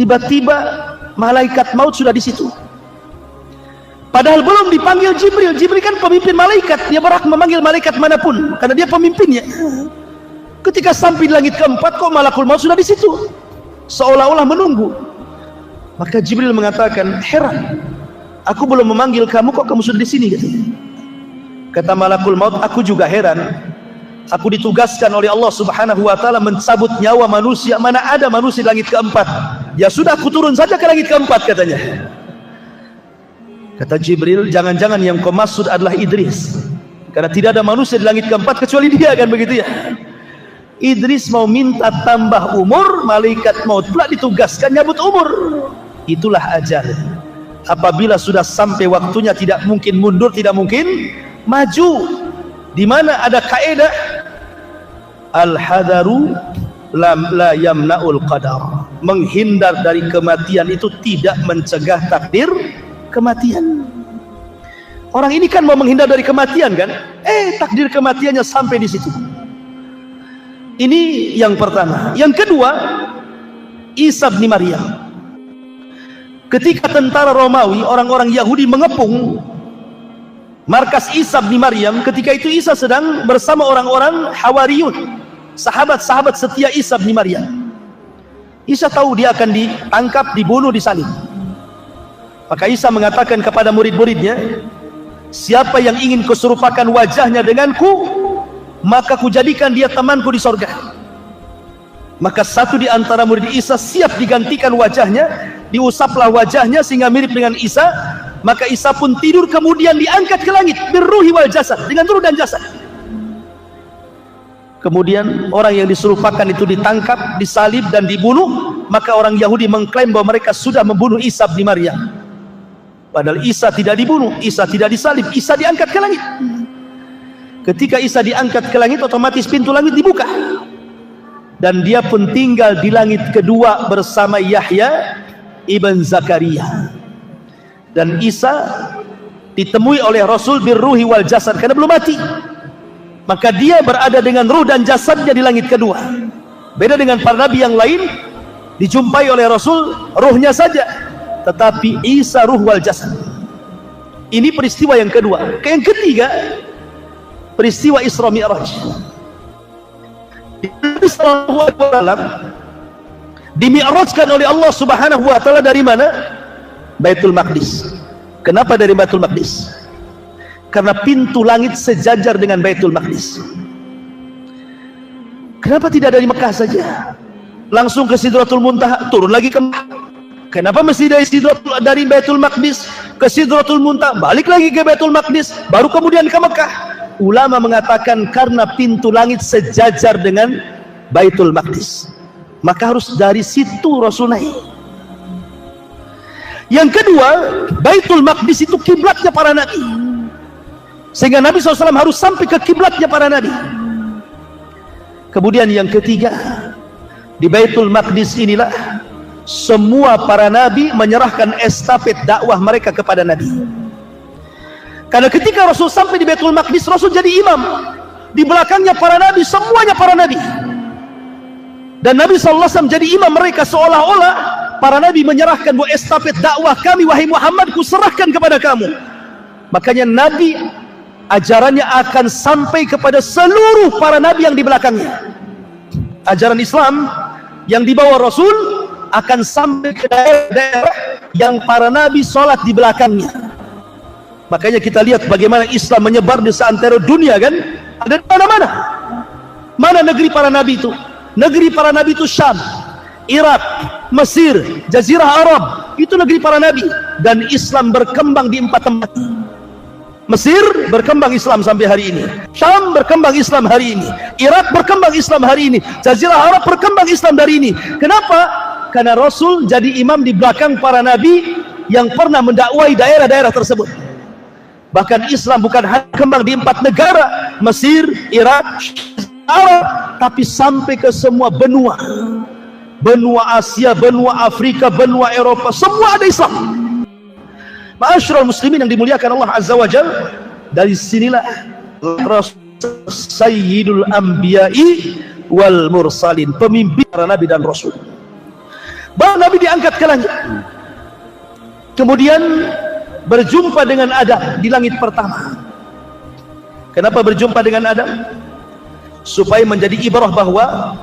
tiba-tiba malaikat maut sudah di situ. Padahal belum dipanggil Jibril. Jibril kan pemimpin malaikat, dia berhak memanggil malaikat manapun karena dia pemimpinnya. Ketika sampai di langit keempat, kok malakul maut sudah di situ, seolah-olah menunggu. Maka Jibril mengatakan, heran, aku belum memanggil kamu, kok kamu sudah di sini? Kata malakul maut, aku juga heran. Aku ditugaskan oleh Allah Subhanahu wa taala mencabut nyawa manusia, mana ada manusia di langit keempat. Ya sudah, aku turun saja ke langit keempat, katanya. Kata Jibril, jangan-jangan yang kau maksud adalah Idris, karena tidak ada manusia di langit keempat kecuali dia, kan begitu ya. Idris mau minta tambah umur, malaikat maut pula ditugaskan nyabut umur. Itulah ajal. Apabila sudah sampai waktunya, tidak mungkin mundur, tidak mungkin maju. Di mana ada kaidah al-hadaru la yamna'ul qadar, menghindar dari kematian itu tidak mencegah takdir kematian. Orang ini kan mau menghindar dari kematian kan, takdir kematiannya sampai di situ. Ini yang pertama. Yang kedua, Isa bin Maryam. Ketika tentara Romawi, orang-orang Yahudi mengepung markas Isa bin Maryam, ketika itu Isa sedang bersama orang-orang Hawariyun, sahabat-sahabat setia Isa bin Maryam. Isa tahu dia akan ditangkap, dibunuh, disalib. Maka Isa mengatakan kepada murid-muridnya, siapa yang ingin kuserupakan wajahnya denganku, maka kujadikan dia temanku di sorga. Maka satu di antara murid Isa siap digantikan wajahnya, diusaplah wajahnya sehingga mirip dengan Isa. Maka Isa pun tidur, kemudian diangkat ke langit, birruhi wal jasad, dengan ruh dan jasad. Kemudian orang yang diserupakan itu ditangkap, disalib dan dibunuh. Maka orang Yahudi mengklaim bahwa mereka sudah membunuh Isa bin Maryam. Padahal Isa tidak dibunuh, Isa tidak disalib, Isa diangkat ke langit. Ketika Isa diangkat ke langit, otomatis pintu langit dibuka. Dan dia pun tinggal di langit kedua bersama Yahya ibn Zakaria. Dan Isa ditemui oleh Rasul birruhi wal jasad karena belum mati. Maka dia berada dengan ruh dan jasadnya di langit kedua. Beda dengan para nabi yang lain, dijumpai oleh Rasul ruhnya saja, tetapi Isa ruh wal jasad. Ini peristiwa yang kedua. Yang ketiga, peristiwa Isra Mi'raj. Nabi sallallahu alaihi wasallam dimi'rajkan oleh Allah Subhanahu wa taala dari mana? Baitul Maqdis. Kenapa dari Baitul Maqdis? Karena pintu langit sejajar dengan Baitul Maqdis. Kenapa tidak dari Mekah saja? Langsung ke Sidratul Muntaha, turun lagi ke Mekah. Kenapa mesti dari Baitul Maqdis ke Sidratul Muntaha, balik lagi ke Baitul Maqdis, baru kemudian ke Mekah? Ulama mengatakan karena pintu langit sejajar dengan Baitul Maqdis, maka harus dari situ Rasul naik. Yang kedua, Baitul Maqdis itu kiblatnya para nabi, sehingga Nabi SAW harus sampai ke kiblatnya para nabi. Kemudian yang ketiga, di Baitul Maqdis inilah semua para nabi menyerahkan estafet dakwah mereka kepada Nabi. Karena ketika Rasul sampai di Baitul Maqdis, Rasul jadi imam. Di belakangnya para nabi, semuanya para nabi. Dan Nabi SAW jadi imam mereka, seolah-olah para nabi menyerahkan bahwa estafet dakwah kami, wahai Muhammad, kuserahkan kepada kamu. Makanya Nabi ajarannya akan sampai kepada seluruh para nabi yang di belakangnya. Ajaran Islam yang dibawa Rasul akan sampai ke daerah-daerah yang para nabi sholat di belakangnya. Makanya kita lihat bagaimana Islam menyebar di seantero dunia, kan? Ada di mana-mana. Mana negeri para nabi itu? Negeri para nabi itu Syam, Irak, Mesir, Jazirah Arab. Itu negeri para nabi. Dan Islam berkembang di 4 tempat. Mesir berkembang Islam sampai hari ini. Syam berkembang Islam hari ini. Irak berkembang Islam hari ini. Jazirah Arab berkembang Islam dari ini. Kenapa? Karena Rasul jadi imam di belakang para nabi yang pernah mendakwai daerah-daerah tersebut. Bahkan Islam bukan hanya kembang di 4 negara, Mesir, Irak, Arab, tapi sampai ke semua benua. Benua Asia, benua Afrika, benua Eropa, semua ada Islam. Ma'asyiral muslimin yang dimuliakan Allah Azza wa Jalla, dari sinilah Rasul Sayyidul Anbiya'i wal Mursalin, pemimpin para nabi dan rasul. Baru Nabi diangkat ke langit. Kemudian berjumpa dengan Adam di langit pertama. Kenapa berjumpa dengan Adam? Supaya menjadi ibrah bahwa,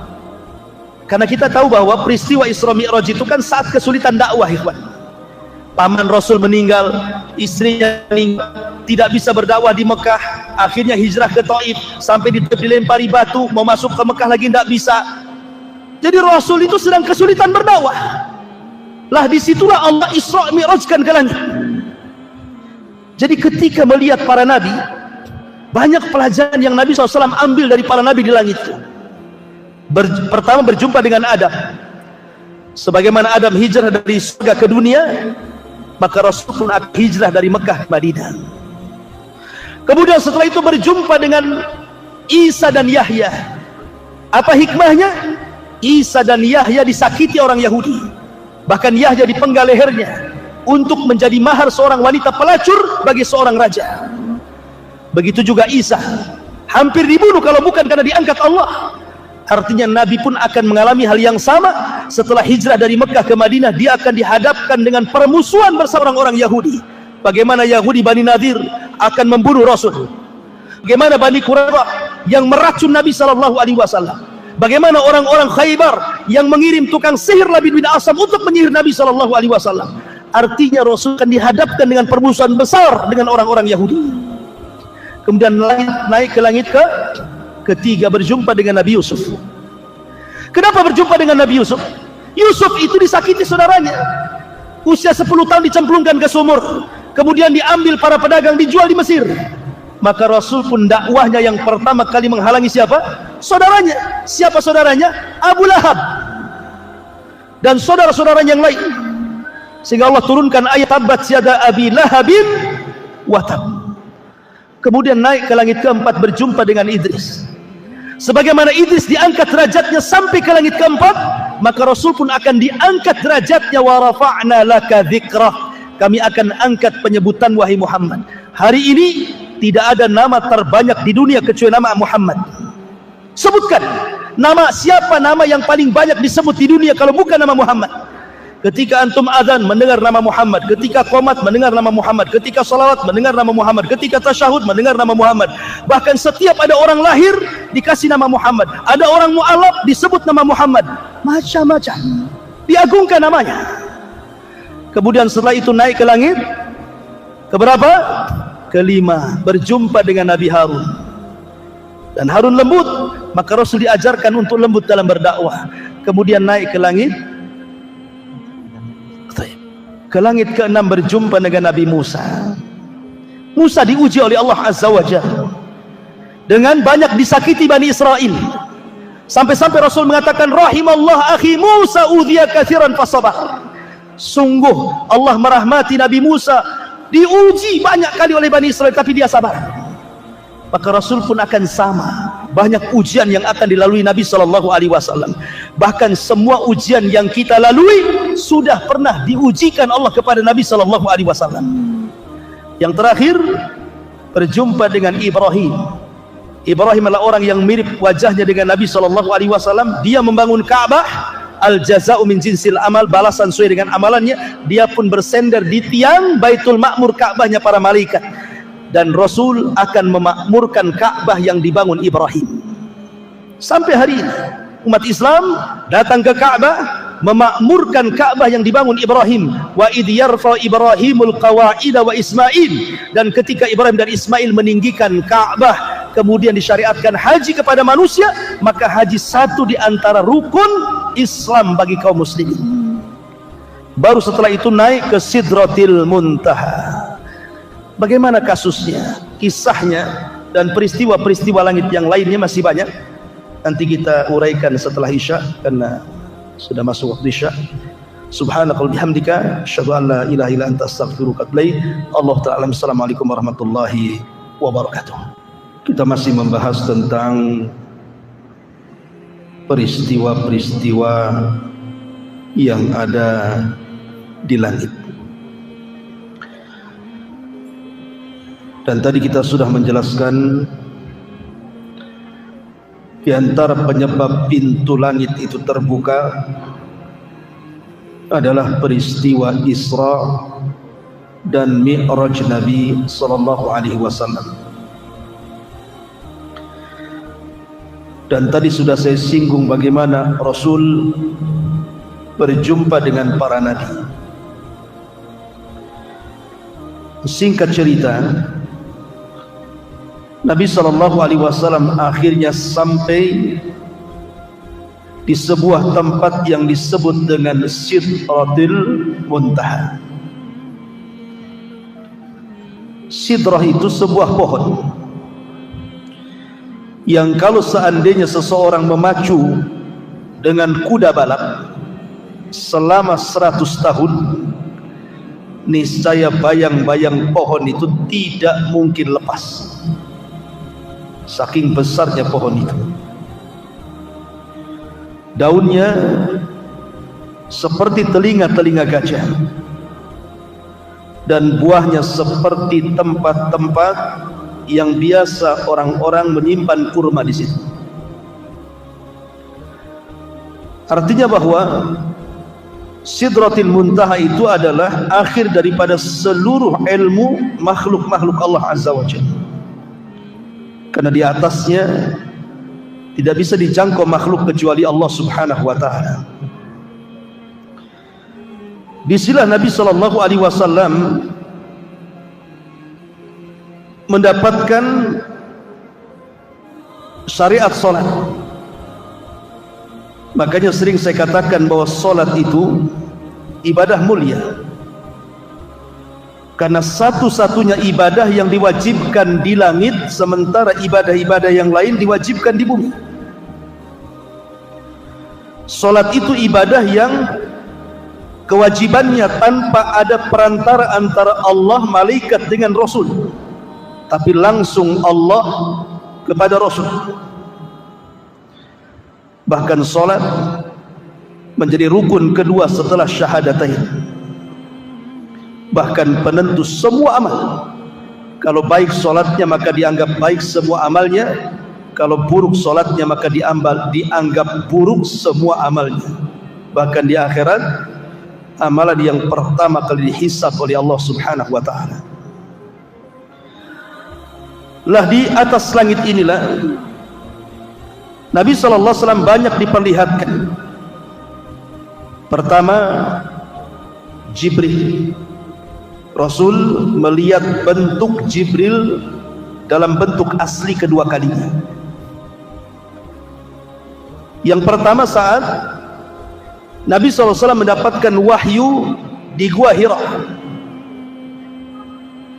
karena kita tahu bahwa peristiwa Isra Mi'raj itu kan saat kesulitan dakwah, ikhwan. Paman Rasul meninggal, istrinya meninggal, tidak bisa berdakwah di Mekah, akhirnya hijrah ke Taif, sampai dilempari batu, mau masuk ke Mekah lagi tidak bisa. Jadi Rasul itu sedang kesulitan berdakwah. Lah disitulah Allah Isra Mi'rajkan ke langit. Jadi ketika melihat para nabi, banyak pelajaran yang Nabi SAW ambil dari para nabi di langit itu. Pertama berjumpa dengan Adam. Sebagaimana Adam hijrah dari surga ke dunia, maka Rasul pun akan hijrah dari Mekah ke Madinah. Kemudian setelah itu berjumpa dengan Isa dan Yahya. Apa hikmahnya? Isa dan Yahya disakiti orang Yahudi, bahkan Yahya dipenggal lehernya untuk menjadi mahar seorang wanita pelacur bagi seorang raja. Begitu juga Isa, hampir dibunuh kalau bukan karena diangkat Allah. Artinya Nabi pun akan mengalami hal yang sama. Setelah hijrah dari Mekah ke Madinah, dia akan dihadapkan dengan permusuhan bersama orang-orang Yahudi. Bagaimana Yahudi Bani Nadir akan membunuh Rasul, bagaimana Bani Quraisy yang meracun Nabi SAW, bagaimana orang-orang Khaybar yang mengirim tukang sihir Labid bin Asam untuk menyihir Nabi SAW. Artinya Rasul akan dihadapkan dengan permusuhan besar dengan orang-orang Yahudi. Kemudian naik ke langit ketiga, berjumpa dengan Nabi Yusuf. Kenapa berjumpa dengan Nabi Yusuf? Yusuf itu disakiti saudaranya, usia 10 tahun dicemplungkan ke sumur, kemudian diambil para pedagang, dijual di Mesir. Maka Rasul pun dakwahnya yang pertama kali menghalangi siapa? Saudaranya. Siapa saudaranya? Abu Lahab dan saudara-saudara yang lain. Sehingga Allah turunkan ayat Tabbat yada Abi Lahabin wa tab. kemudian naik ke langit keempat berjumpa dengan Idris. Sebagaimana Idris diangkat derajatnya sampai ke langit keempat, maka Rasul pun akan diangkat derajatnya. Wa rafa'na laka dzikrah, kami akan angkat penyebutan wahai Muhammad. Hari ini tidak ada nama terbanyak di dunia kecuali nama Muhammad. Sebutkan nama, siapa nama yang paling banyak disebut di dunia kalau bukan nama Muhammad? Ketika antum azan mendengar nama Muhammad, ketika qomat mendengar nama Muhammad, ketika salawat mendengar nama Muhammad, ketika tasyahud mendengar nama Muhammad. Bahkan setiap ada orang lahir dikasih nama Muhammad, ada orang mu'alaf disebut nama Muhammad, macam-macam diagungkan namanya. Kemudian setelah itu naik ke langit keberapa? Kelima, berjumpa dengan Nabi Harun. Dan Harun lembut, maka Rasul diajarkan untuk lembut dalam berdakwah. Kemudian naik ke langit ke-6 berjumpa dengan Nabi Musa. Musa diuji oleh Allah Azza wa Jalla dengan banyak disakiti Bani Israel, sampai-sampai Rasul mengatakan, rahimallah akhi Musa udhiya katsiran fasabar. Sungguh Allah merahmati Nabi Musa, diuji banyak kali oleh Bani Israel tapi dia sabar. Maka Rasul pun akan sama, banyak ujian yang akan dilalui Nabi SAW. Bahkan semua ujian yang kita lalui sudah pernah diujikan Allah kepada Nabi SAW. Yang terakhir berjumpa dengan Ibrahim. Ibrahim adalah orang yang mirip wajahnya dengan Nabi SAW. Dia membangun Ka'bah, al-jaza'u min jinsil amal, balasan sesuai dengan amalannya. Dia pun bersender di tiang Baitul Ma'mur, Ka'bahnya para malaikat. Dan Rasul akan memakmurkan Ka'bah yang dibangun Ibrahim. Sampai hari ini umat Islam datang ke Ka'bah, memakmurkan Ka'bah yang dibangun Ibrahim. Wa idh yarfa Ibrahimul qawa'ida wa Ismail, dan ketika Ibrahim dan Ismail meninggikan Ka'bah, kemudian disyariatkan haji kepada manusia, maka haji satu di antara rukun Islam bagi kaum muslimin. Baru setelah itu naik ke Sidratil Muntaha. Bagaimana kasusnya, kisahnya, dan peristiwa-peristiwa langit yang lainnya masih banyak. Nanti kita uraikan setelah Isya, karena sudah masuk waktu Isya. Subhanakal bihamdika asyhadu an la ilaha illa anta astaghfiruka wa atubu ilaik. Allah ta'ala. Assalamualaikum warahmatullahi wabarakatuh. Kita masih membahas tentang peristiwa-peristiwa yang ada di langit. Dan tadi kita sudah menjelaskan di antara penyebab pintu langit itu terbuka adalah peristiwa Isra dan Mi'raj Nabi sallallahu alaihi wasallam. Dan tadi sudah saya singgung bagaimana Rasul berjumpa dengan para nabi. Singkat cerita, Nabi SAW akhirnya sampai di sebuah tempat yang disebut dengan Sidratil Muntaha. Sidrah itu sebuah pohon yang kalau seandainya seseorang memacu dengan kuda balap selama 100 tahun, niscaya bayang-bayang pohon itu tidak mungkin lepas. Saking besarnya pohon itu. Daunnya seperti telinga-telinga gajah, dan buahnya seperti tempat-tempat yang biasa orang-orang menyimpan kurma di situ. Artinya bahwa Sidratil Muntaha itu adalah akhir daripada seluruh ilmu makhluk-makhluk Allah Azza wa Jalla. Karena di atasnya tidak bisa dijangkau makhluk kecuali Allah Subhanahu wa taala. Disinilah Nabi sallallahu alaihi wasallam mendapatkan syariat salat. Makanya sering saya katakan bahwa salat itu ibadah mulia. Karena satu-satunya ibadah yang diwajibkan di langit, sementara ibadah-ibadah yang lain diwajibkan di bumi. Salat itu ibadah yang kewajibannya tanpa ada perantara antara Allah, malaikat dengan Rasul. tapi langsung Allah kepada Rasul. Bahkan solat menjadi rukun kedua setelah syahadatain, bahkan penentu semua amal. Kalau baik solatnya maka dianggap baik semua amalnya, kalau buruk solatnya maka dianggap buruk semua amalnya. Bahkan di akhirat amalan yang pertama kali dihisab oleh Allah Subhanahu wa ta'ala. Lah di atas langit inilah Nabi SAW banyak diperlihatkan. Pertama, Jibril. Rasul melihat bentuk Jibril dalam bentuk asli kedua kalinya. Yang pertama saat Nabi SAW mendapatkan wahyu di Gua Hira.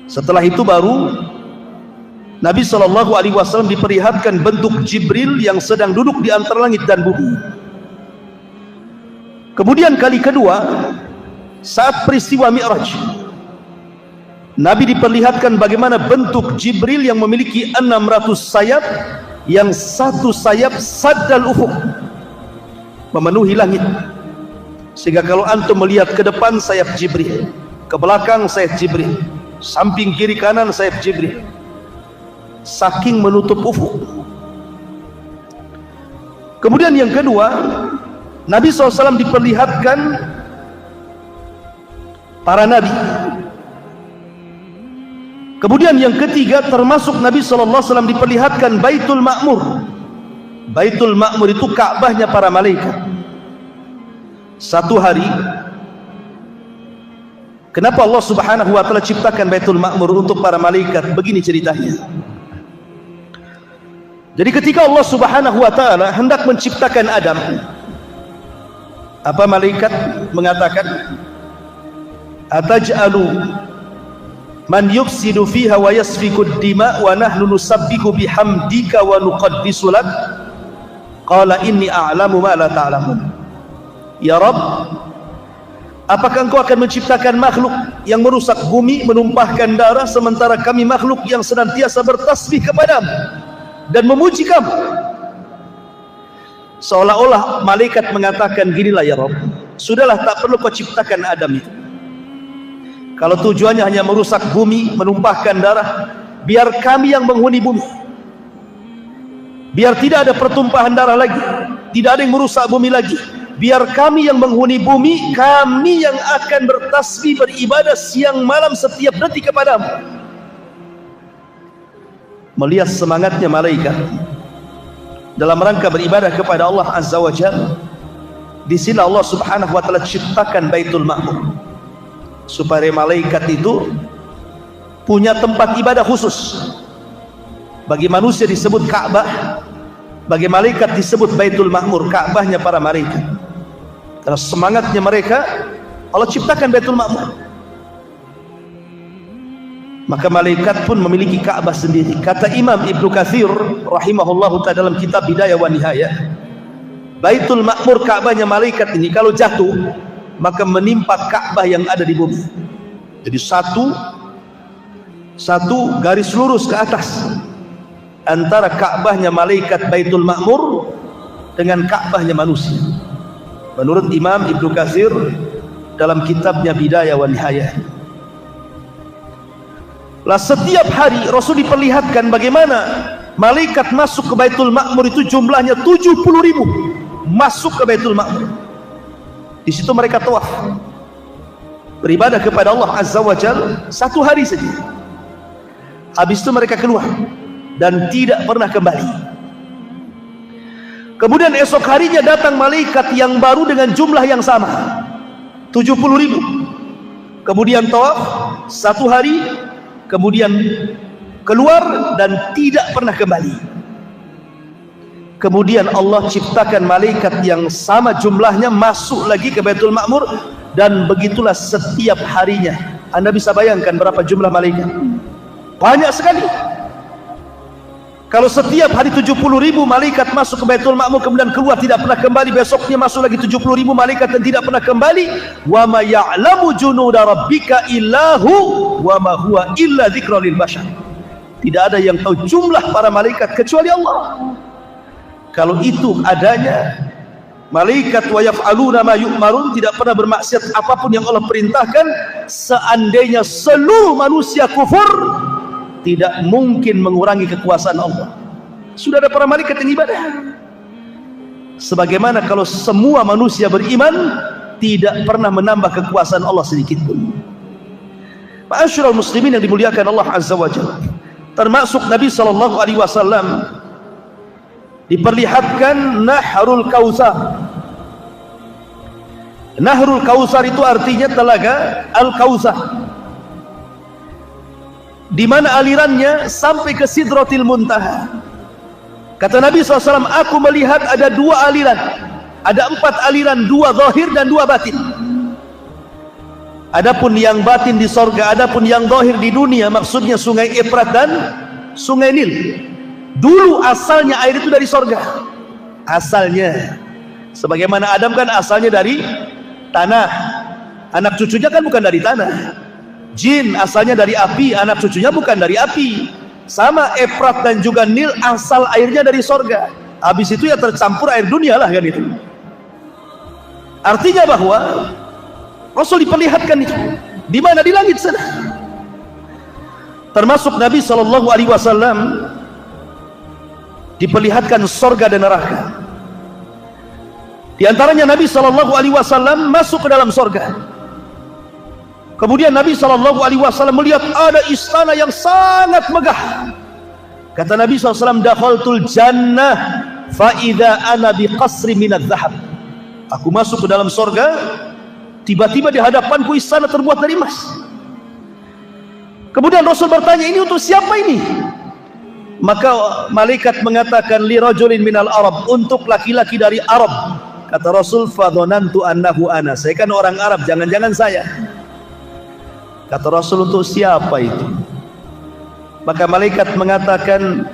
Setelah itu baru Nabi SAW diperlihatkan bentuk Jibril yang sedang duduk di antara langit dan bumi. Kemudian kali kedua saat peristiwa Mi'raj, Nabi diperlihatkan bagaimana bentuk Jibril yang memiliki 600 sayap, yang satu sayap saddal ufuk, memenuhi langit, sehingga kalau antum melihat ke depan sayap Jibril, ke belakang sayap Jibril, samping kiri kanan sayap Jibril, saking menutup ufuk. Kemudian yang kedua, Nabi SAW diperlihatkan para nabi. Kemudian yang ketiga, termasuk Nabi SAW diperlihatkan Baitul Ma'mur. Baitul Ma'mur itu Ka'bahnya para malaikat. Satu hari, kenapa Allah Subhanahu wa ta'ala ciptakan Baitul Ma'mur untuk para malaikat? Begini ceritanya. Jadi ketika Allah Subhanahu wa ta'ala hendak menciptakan Adam, apa malaikat mengatakan, ataj'alu man yufsidu fiha wa yasfiku ad-dima wa nahnu nusabbihu bihamdika wa nuqaddisu lak, qala inni a'lamu ma la ta'lamun. Ya Rabb, apakah engkau akan menciptakan makhluk yang merusak bumi, menumpahkan darah, sementara kami makhluk yang senantiasa bertasbih kepadamu dan memuji kamu? Seolah-olah malaikat mengatakan, ginilah ya Rabb, sudahlah, tak perlu kau ciptakan Adam itu. Kalau tujuannya hanya merusak bumi, menumpahkan darah, biar kami yang menghuni bumi, biar tidak ada pertumpahan darah lagi, tidak ada yang merusak bumi lagi, biar kami yang menghuni bumi, kami yang akan bertasbih, beribadah siang malam setiap detik kepadamu. Melihat semangatnya malaikat dalam rangka beribadah kepada Allah Azza wa Jalla, di sini Allah Subhanahu wa ta'ala ciptakan Baitul Ma'mur supaya malaikat itu punya tempat ibadah khusus. Bagi manusia disebut Ka'bah, bagi malaikat disebut Baitul Ma'mur, Ka'bahnya para malaikat. Karena semangatnya mereka, Allah ciptakan Baitul Ma'mur. Maka malaikat pun memiliki Ka'bah sendiri. Kata Imam Ibnu Katsir rahimahullahu ta'ala dalam kitab Bidayah wa Nihayah, Baitul Ma'mur, Ka'bahnya malaikat ini kalau jatuh maka menimpa Ka'bah yang ada di bumi. Jadi satu garis lurus ke atas antara Ka'bahnya malaikat Baitul Ma'mur dengan Ka'bahnya manusia. Menurut Imam Ibnu Katsir dalam kitabnya Bidayah wa Nihayah. Lah setiap hari Rasul diperlihatkan bagaimana malaikat masuk ke Baitul Ma'mur itu jumlahnya 70.000 masuk ke Baitul Ma'mur. Di situ mereka tawaf, beribadah kepada Allah Azza wa Jalla satu hari saja. Habis itu mereka keluar dan tidak pernah kembali. Kemudian esok harinya datang malaikat yang baru dengan jumlah yang sama, 70.000. Kemudian tawaf satu hari, kemudian keluar dan tidak pernah kembali. Kemudian Allah ciptakan malaikat yang sama jumlahnya masuk lagi ke Baitul Ma'mur, dan begitulah setiap harinya. Anda bisa bayangkan berapa jumlah malaikat? Banyak sekali. Kalau setiap hari 70.000 malaikat masuk ke Baitul Ma'mur kemudian keluar tidak pernah kembali, besoknya masuk lagi 70.000 malaikat dan tidak pernah kembali. Wa ma ya'lamu junuda rabbika illahu wa ma huwa illa dzikra lil bashar. Tidak ada yang tahu jumlah para malaikat kecuali Allah. Kalau itu adanya, malaikat wa yaf'aluna ma yu'marun, tidak pernah bermaksiat apapun yang Allah perintahkan. Seandainya seluruh manusia kufur, tidak mungkin mengurangi kekuasaan Allah. Sudah ada para malaikat yang ibadah. Sebagaimana kalau semua manusia beriman, tidak pernah menambah kekuasaan Allah sedikit pun. Ma'asyiral muslimin yang dimuliakan Allah Azza wa Jalla, termasuk Nabi SAW diperlihatkan Nahrul Kautsar. Nahrul Kautsar itu artinya telaga Al-Kautsar, di mana alirannya sampai ke Sidratil Muntaha. Kata Nabi SAW, aku melihat ada 2 aliran, ada 4 aliran, 2 zahir dan 2 batin. Adapun yang batin di sorga, adapun yang zahir di dunia, maksudnya Sungai Efrat dan Sungai Nil. Dulu asalnya air itu dari sorga, asalnya. Sebagaimana Adam kan asalnya dari tanah, anak cucunya kan bukan dari tanah. Jin asalnya dari api, anak cucunya bukan dari api. Sama Efrat dan juga Nil, asal airnya dari sorga. Habis itu ya tercampur air dunia lah kan itu. Artinya bahwa Rasul diperlihatkan itu di mana? Di langit sana. Termasuk Nabi SAW diperlihatkan sorga dan neraka. Di antaranya Nabi SAW masuk ke dalam sorga. Kemudian Nabi SAW melihat ada istana yang sangat megah. Kata Nabi SAW, dakhaltul jannah fa idza ana bi qasri minadz zahab. Aku masuk ke dalam sorga, tiba-tiba di hadapanku istana terbuat dari emas. Kemudian Rasul bertanya, ini untuk siapa ini? Maka malaikat mengatakan, li rajulin minal Arab, untuk laki-laki dari Arab. Kata Rasul, fadhanantu annahu ana, saya kan orang Arab, jangan-jangan saya. Kata Rasul, untuk siapa itu? Maka malaikat mengatakan,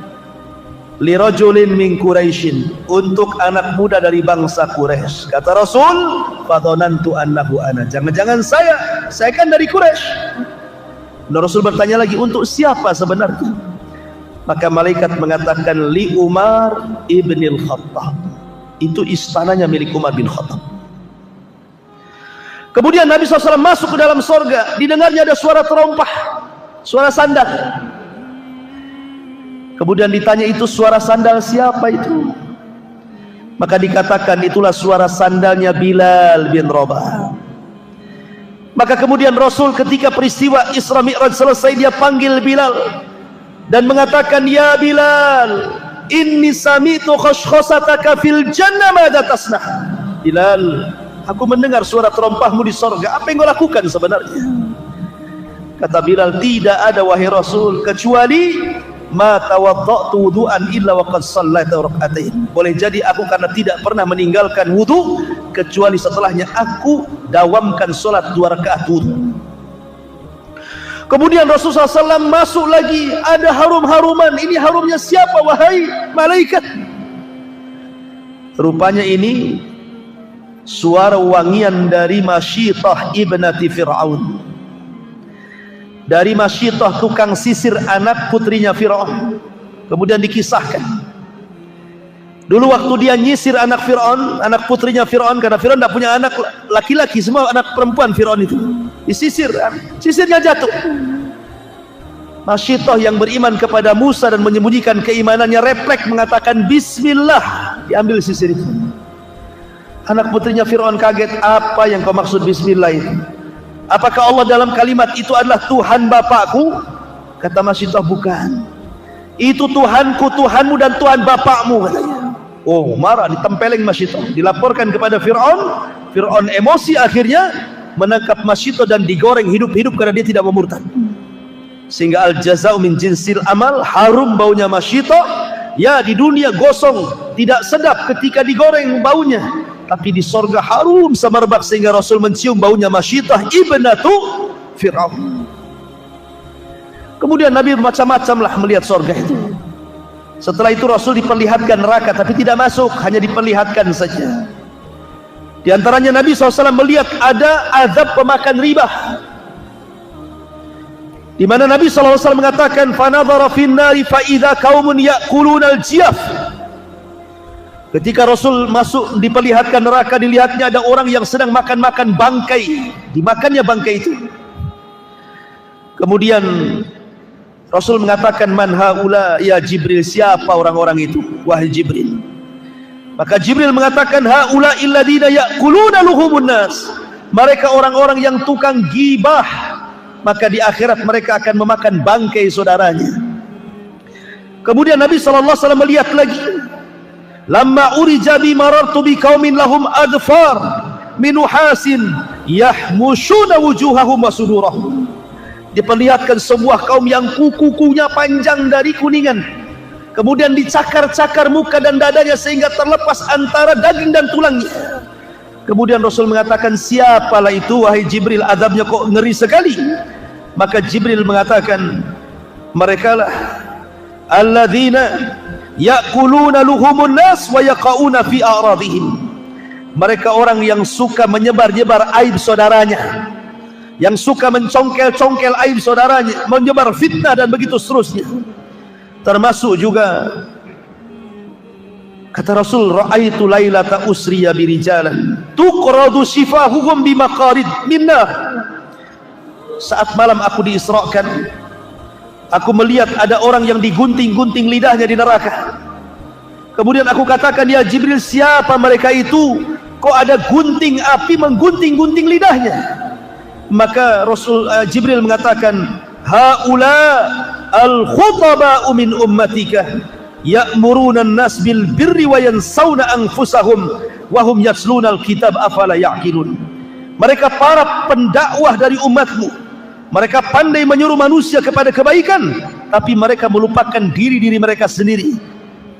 li rajulin min Quraisyin, untuk anak muda dari bangsa Quraisy. Kata Rasul, fadhanantu annahu ana, jangan-jangan saya kan dari Quraisy. Dan Rasul bertanya lagi, untuk siapa sebenarnya? Maka malaikat mengatakan, li Umar ibnil Khattab, itu istananya milik Umar bin Khattab. Kemudian Nabi SAW masuk ke dalam sorga, didengarnya ada suara terompah, suara sandal. Kemudian ditanya, itu suara sandal siapa itu? Maka dikatakan, itulah suara sandalnya Bilal bin Rabah. Maka kemudian Rasul ketika peristiwa Isra Mi'raj selesai, dia panggil Bilal dan mengatakan, ya Bilal, inni sami'tu khashkhasataka fil jannah, madza tasnah? Bilal, aku mendengar suara terompahmu di sorga, apa yang kau lakukan sebenarnya? Kata Bilal, tidak ada wahai Rasul, kecuali ma tawadda'tu wudu'an illa wa qad shallaitu rak'atain. Boleh jadi aku karena tidak pernah meninggalkan wudu, kecuali setelahnya aku dawamkan solat 2 rakaat wudu. Kemudian Rasulullah SAW masuk lagi, ada harum-haruman. Ini harumnya siapa wahai malaikat? Rupanya ini suara wangian dari Masyitah ibnati Fir'aun, dari Masyitah, tukang sisir anak putrinya Fir'aun. Kemudian dikisahkan, dulu waktu dia nyisir anak Fir'aun, anak putrinya Fir'aun, karena Fir'aun tidak punya anak laki-laki, semua anak perempuan Fir'aun itu disisir, sisirnya jatuh. Masyitah yang beriman kepada Musa dan menyembunyikan keimanannya refleks mengatakan Bismillah, diambil sisir itu. Anak putrinya Fir'aun kaget, apa yang kau maksud Bismillah itu? Apakah Allah dalam kalimat itu adalah Tuhan bapakku? Kata Masyitah, bukan, itu Tuhanku, Tuhanmu dan Tuhan bapakmu, katanya. Oh, marah, ditempeleng Masyitah, dilaporkan kepada Fir'aun. Fir'aun emosi, akhirnya menangkap Masyitah dan digoreng hidup-hidup karena dia tidak mau murtad. Sehingga al-jaza'u min jinsil amal, harum baunya Masyitah. Ya, di dunia gosong, tidak sedap ketika digoreng baunya, tapi di sorga harum semerbak sehingga Rasul mencium baunya Masyitah ibnatu Fir'aun. Kemudian Nabi macam-macam lah melihat sorga itu. Setelah itu Rasul diperlihatkan neraka, tapi tidak masuk, hanya diperlihatkan saja. Di antaranya Nabi SAW melihat ada azab pemakan riba. di mana Nabi SAW mengatakan fanadhara fin nari fa idza qaumun ya'kuluna al-jiyaf. Ketika Rasul masuk diperlihatkan neraka, dilihatnya ada orang yang sedang makan-makan bangkai, dimakannya bangkai itu. Kemudian Rasul mengatakan man haula ya Jibril, siapa orang-orang itu wahai Jibril? Maka Jibril mengatakan haula illadina ya'kuluna luhumun nas, mereka orang-orang yang tukang gibah, maka di akhirat mereka akan memakan bangkai saudaranya. Kemudian Nabi SAW melihat lagi, lamma urija bi marartu bi qaumin lahum adfar min nuhasin yahmushuna wujuhahum wa sudurahum. Diperlihatkan sebuah kaum yang kuku-kukunya panjang dari kuningan, kemudian dicakar-cakar muka dan dadanya sehingga terlepas antara daging dan tulangnya. Kemudian Rasul mengatakan, siapalah itu wahai Jibril, azabnya kok ngeri sekali? Maka Jibril mengatakan, merekalah alladzina ya'kuluna luhumun nas wa yaqauna fi a'radihim. Mereka orang yang suka menyebar-nyebar aib saudaranya, yang suka mencongkel-congkel aib saudaranya, menyebar fitnah dan begitu seterusnya. Termasuk juga kata Rasul, ra'aitu lailata usriya birijalan tuqradu shifahuhum bimaqarid minnah. Saat malam aku diisrakan, aku melihat ada orang yang digunting-gunting lidahnya di neraka. Kemudian aku katakan, ya Jibril, siapa mereka itu? Kok ada gunting api menggunting-gunting lidahnya? Maka Jibril mengatakan, haula al-khutaba'u min ummatika ya'muruna an-nas bil birri wa yansawna anfusahum wa hum yatluna al-kitab afala ya'qilun. Mereka para pendakwah dari umatmu, mereka pandai menyuruh manusia kepada kebaikan, tapi mereka melupakan diri-diri mereka sendiri.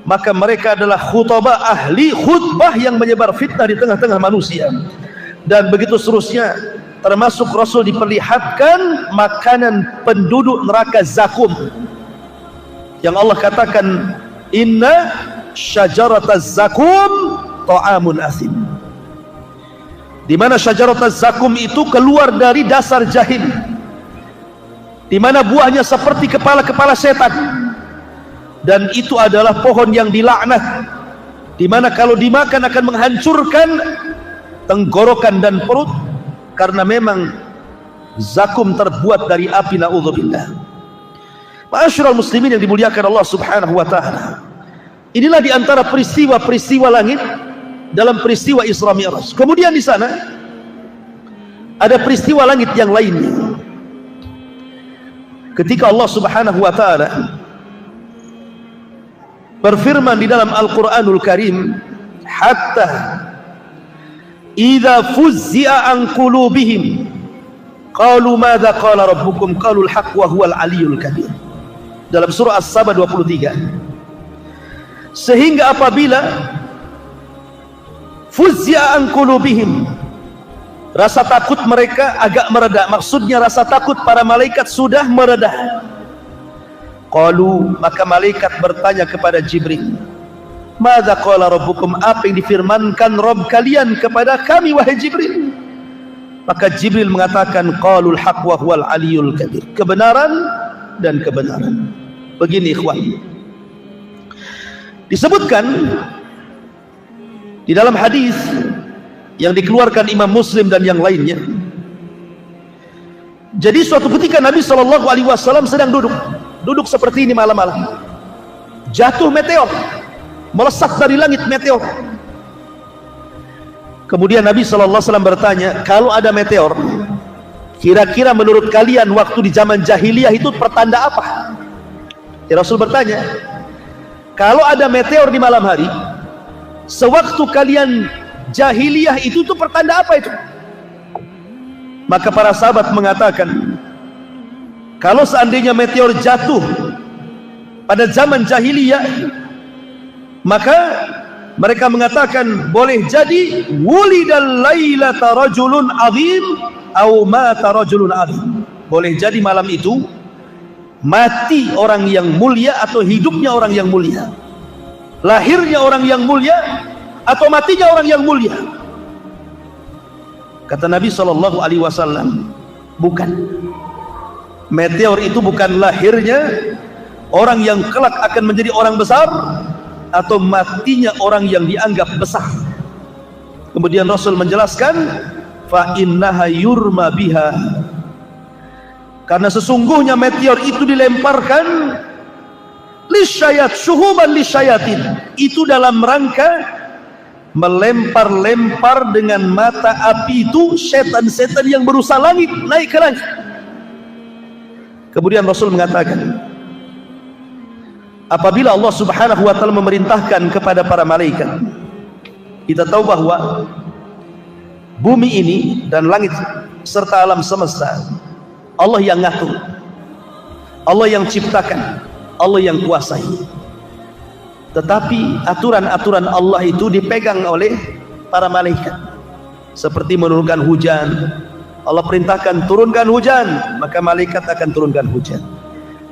Maka mereka adalah khutbah, ahli khutbah yang menyebar fitnah di tengah-tengah manusia. Dan begitu seterusnya. Termasuk Rasul diperlihatkan makanan penduduk neraka zakum, yang Allah katakan inna syajarataz zakum ta'amun asim. Di mana syajarataz zakum itu keluar dari dasar jahim, di mana buahnya seperti kepala-kepala setan, dan itu adalah pohon yang dilaknat, di mana kalau dimakan akan menghancurkan tenggorokan dan perut, karena memang zakum terbuat dari api, na'udzubillah. Ma'asyiral muslimin yang dimuliakan Allah Subhanahu wa taala. Inilah di antara peristiwa-peristiwa langit dalam peristiwa Isra Mi'raj. Kemudian di sana ada peristiwa langit yang lainnya. Ketika Allah Subhanahu wa taala berfirman di dalam Al-Qur'anul Karim, hatta idza fuzzi'a an qulubihim qalu madza qala rabbukum qalu al-haqq wa huwal aliyyul kabir. Dalam surah As-Saba 23. Sehingga apabila fuzzi'a an qulubihim, rasa takut mereka agak mereda, maksudnya rasa takut para malaikat sudah mereda. Qalu, maka malaikat bertanya kepada Jibril, madza qala rabbukum, apa yang difirmankan Rabb kalian kepada kami wahai Jibril? Maka Jibril mengatakan qalul haqq wa huwal aliyyul kabir, kebenaran dan kebenaran. Begini ikhwan, disebutkan di dalam hadis yang dikeluarkan Imam Muslim dan yang lainnya. Jadi suatu ketika Nabi SAW sedang duduk seperti ini malam-malam, jatuh meteor, melesat dari langit meteor. Kemudian Nabi SAW bertanya, kalau ada meteor, kira-kira menurut kalian waktu di zaman jahiliyah itu pertanda apa? Ya, Rasul bertanya, kalau ada meteor di malam hari, sewaktu kalian jahiliyah itu tuh pertanda apa itu? Maka para sahabat mengatakan, kalau seandainya meteor jatuh pada zaman jahiliyah, maka mereka mengatakan boleh jadi wulidal lailata rajulun azim au mata rajulun azim. Boleh jadi malam itu mati orang yang mulia atau hidupnya orang yang mulia, lahirnya orang yang mulia atau matinya orang yang mulia. Kata Nabi SAW, bukan. Meteor itu bukan lahirnya orang yang kelak akan menjadi orang besar atau matinya orang yang dianggap besar. Kemudian Rasul menjelaskan, fa innaha yurma biha, karena sesungguhnya meteor itu dilemparkan lisyayat syuhuban lisyayatin, itu dalam rangka melempar-lempar dengan mata api itu setan-setan yang berusaha langit, naik ke langit. Kemudian Rasul mengatakan, apabila Allah Subhanahu wa taala memerintahkan kepada para malaikat, kita tahu bahwa bumi ini dan langit serta alam semesta Allah yang ngatur, Allah yang ciptakan, Allah yang kuasai. Tetapi aturan-aturan Allah itu dipegang oleh para malaikat, seperti menurunkan hujan. Allah perintahkan turunkan hujan, maka malaikat akan turunkan hujan.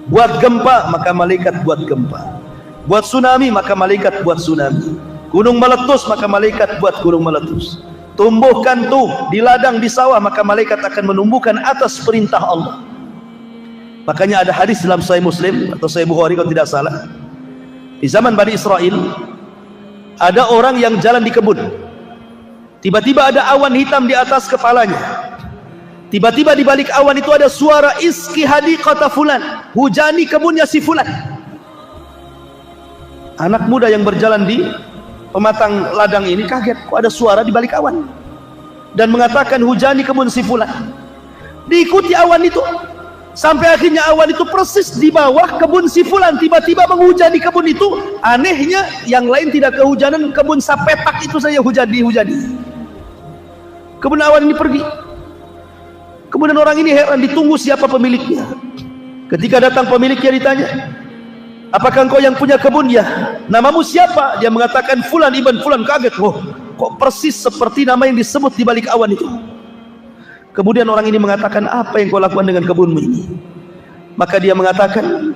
Buat gempa, maka malaikat buat gempa. Buat tsunami, maka malaikat buat tsunami. Gunung meletus, maka malaikat buat gunung meletus. Tumbuhkan tuh di ladang, di sawah, maka malaikat akan menumbuhkan atas perintah Allah. Makanya ada hadis dalam Sahih Muslim atau Sahih Bukhari kalau tidak salah, di zaman Bani Israel ada orang yang jalan di kebun, tiba-tiba ada awan hitam di atas kepalanya. Tiba-tiba di balik awan itu ada suara, iski hadiqata fulan, hujani kebunnya si fulan. Anak muda yang berjalan di pematang ladang ini kaget, kok ada suara di balik awan, dan mengatakan hujani kebun si fulan. Diikuti awan itu sampai akhirnya awan itu persis di bawah kebun si fulan, tiba-tiba menghujani kebun itu. Anehnya yang lain tidak kehujanan, kebun sapetak itu saja dihujani. Kemudian awan ini pergi. Kemudian orang ini heran, ditunggu siapa pemiliknya. Ketika datang pemiliknya ditanya, apakah engkau yang punya kebun? Ya. Namamu siapa? Dia mengatakan fulan ibn fulan. Kaget, oh, kok persis seperti nama yang disebut di balik awan itu. Kemudian orang ini mengatakan, apa yang kau lakukan dengan kebunmu ini? Maka dia mengatakan,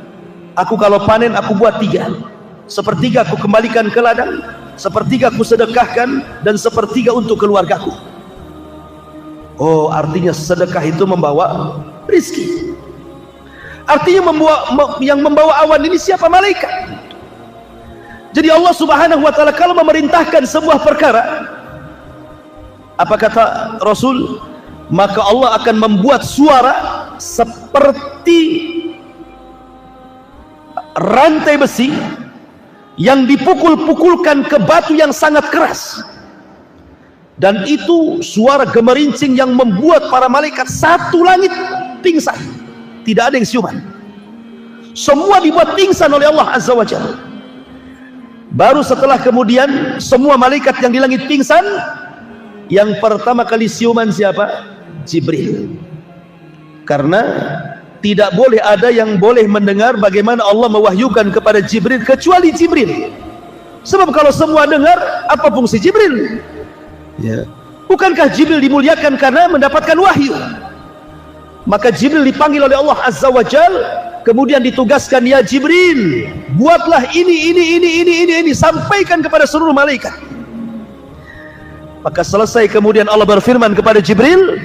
aku kalau panen aku buat 3. Sepertiga aku kembalikan ke ladang, sepertiga aku sedekahkan, dan sepertiga untuk keluargaku. Oh, artinya sedekah itu membawa rizki. Artinya yang membawa awan ini siapa? Malaikat. Jadi Allah Subhanahu wa taala kalau memerintahkan sebuah perkara, apa kata Rasul? Maka Allah akan membuat suara seperti rantai besi yang dipukul-pukulkan ke batu yang sangat keras. Dan itu suara gemerincing yang membuat para malaikat satu langit pingsan. Tidak ada yang siuman. Semua dibuat pingsan oleh Allah Azza wa Jalla. Baru setelah kemudian semua malaikat yang di langit pingsan, yang pertama kali siuman siapa? Jibril. Karena tidak boleh ada yang boleh mendengar bagaimana Allah mewahyukan kepada Jibril kecuali Jibril. Sebab kalau semua dengar, apa fungsi Jibril? Ya. Bukankah Jibril dimuliakan karena mendapatkan wahyu? Maka Jibril dipanggil oleh Allah Azza wa Jal, kemudian ditugaskan, ya Jibril, buatlah ini, sampaikan kepada seluruh malaikat. Maka selesai kemudian Allah berfirman kepada Jibril,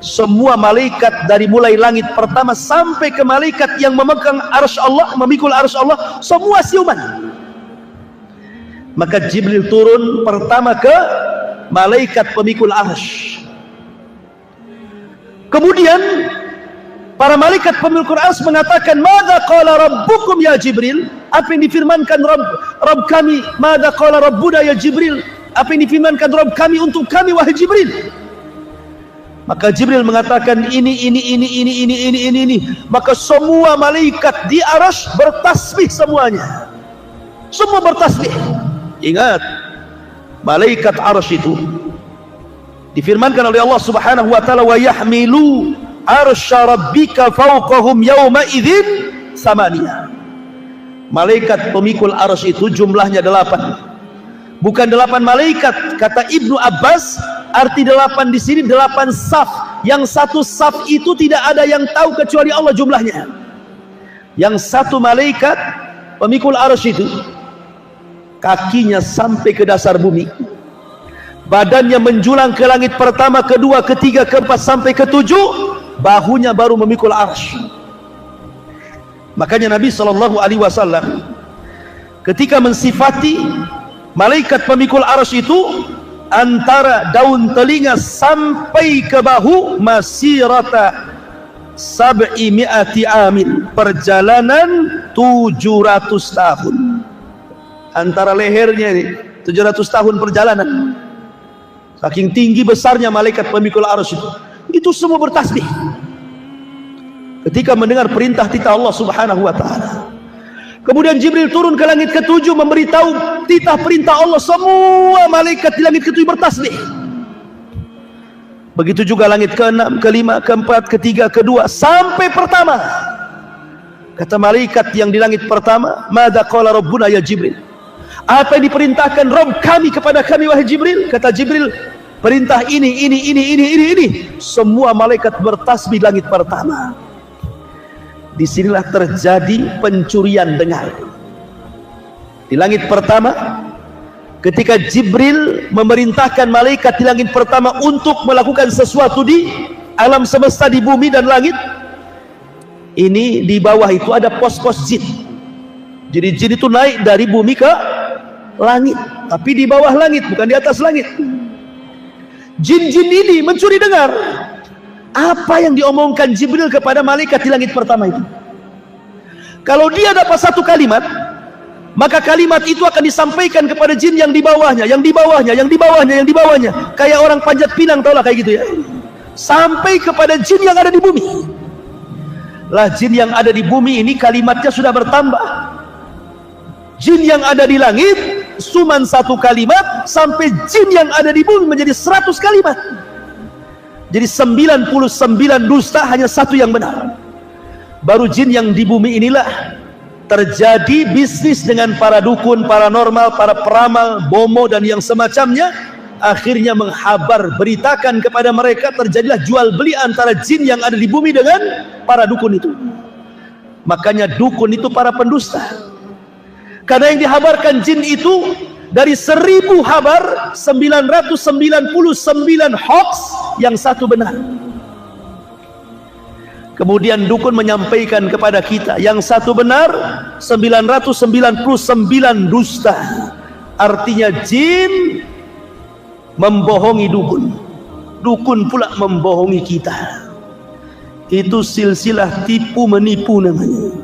semua malaikat dari mulai langit pertama sampai ke malaikat yang memegang arsy Allah, memikul arsy Allah, semua siuman. Maka Jibril turun pertama ke malaikat pemikul arsy. Kemudian para malaikat pemikul arsy mengatakan, "Madza qala rabbukum ya Jibril?" Apa yang difirmankan Rabb kami? "Madza qala rabbuna ya Jibril?" Apa yang difirmankan Rabb kami untuk kami wahai Jibril? Maka Jibril mengatakan ini. Maka semua malaikat di arsy bertasbih semuanya. Semua bertasbih. Ingat, malaikat arsy itu difirmankan oleh Allah Subhanahu wa taala, wa yahmilu arsya rabbika fawqahum yawma idzin samaniyah. Malaikat pemikul arsy itu jumlahnya 8. Bukan 8 malaikat, kata Ibnu Abbas, arti 8 di sini 8 saf. Yang satu saf itu tidak ada yang tahu kecuali Allah jumlahnya. Yang satu malaikat pemikul arsy itu kakinya sampai ke dasar bumi, badannya menjulang ke langit pertama, kedua, ketiga, keempat sampai ke 7, bahunya baru memikul arsy. Makanya Nabi SAW ketika mensifati malaikat pemikul arsy itu, antara daun telinga sampai ke bahu masirata 700 amin, perjalanan 700 tahun. Antara lehernya ini 700 tahun perjalanan. Saking tinggi besarnya malaikat pemikul arsy itu semua bertasbih ketika mendengar perintah titah Allah Subhanahu wa taala. Kemudian Jibril turun ke langit ke-7 memberitahu titah perintah Allah, semua malaikat di langit ke-7 bertasbih. Begitu juga langit ke-6, ke-5, ke-4, ke-3, ke-2 sampai pertama. Kata malaikat yang di langit pertama, "Madza qala rabbuna ya Jibril?" Apa yang diperintahkan Rabb kami kepada kami wahai Jibril? Kata Jibril, perintah ini. Semua malaikat bertasbih langit pertama. Disinilah terjadi pencurian dengar. Di langit pertama, ketika Jibril memerintahkan malaikat di langit pertama untuk melakukan sesuatu di alam semesta, di bumi dan langit, ini di bawah itu ada pos-pos jin. Jadi jin itu naik dari bumi ke langit, tapi di bawah langit, bukan di atas langit. Jin-jin ini mencuri dengar apa yang diomongkan Jibril kepada malaikat di langit pertama itu. Kalau dia dapat satu kalimat, maka kalimat itu akan disampaikan kepada jin yang di bawahnya, yang di bawahnya, yang di bawahnya, yang di bawahnya. Kayak orang panjat pinang, taulah kayak gitu ya. Sampai kepada jin yang ada di bumi. Lah jin yang ada di bumi ini kalimatnya sudah bertambah. Jin yang ada di langit cuman satu kalimat, sampai jin yang ada di bumi menjadi 100 kalimat. Jadi 99 dusta, hanya satu yang benar. Baru jin yang di bumi inilah terjadi bisnis dengan para dukun, paranormal, para peramal, bomo dan yang semacamnya. Akhirnya menghabar, beritakan kepada mereka, terjadilah jual beli antara jin yang ada di bumi dengan para dukun itu. Makanya dukun itu para pendusta. Karena yang dihabarkan jin itu dari 1000 habar, 999 hoax, yang satu benar. Kemudian dukun menyampaikan kepada kita yang satu benar, 999 dusta. Artinya jin membohongi dukun, dukun pula membohongi kita. Itu silsilah tipu menipu namanya.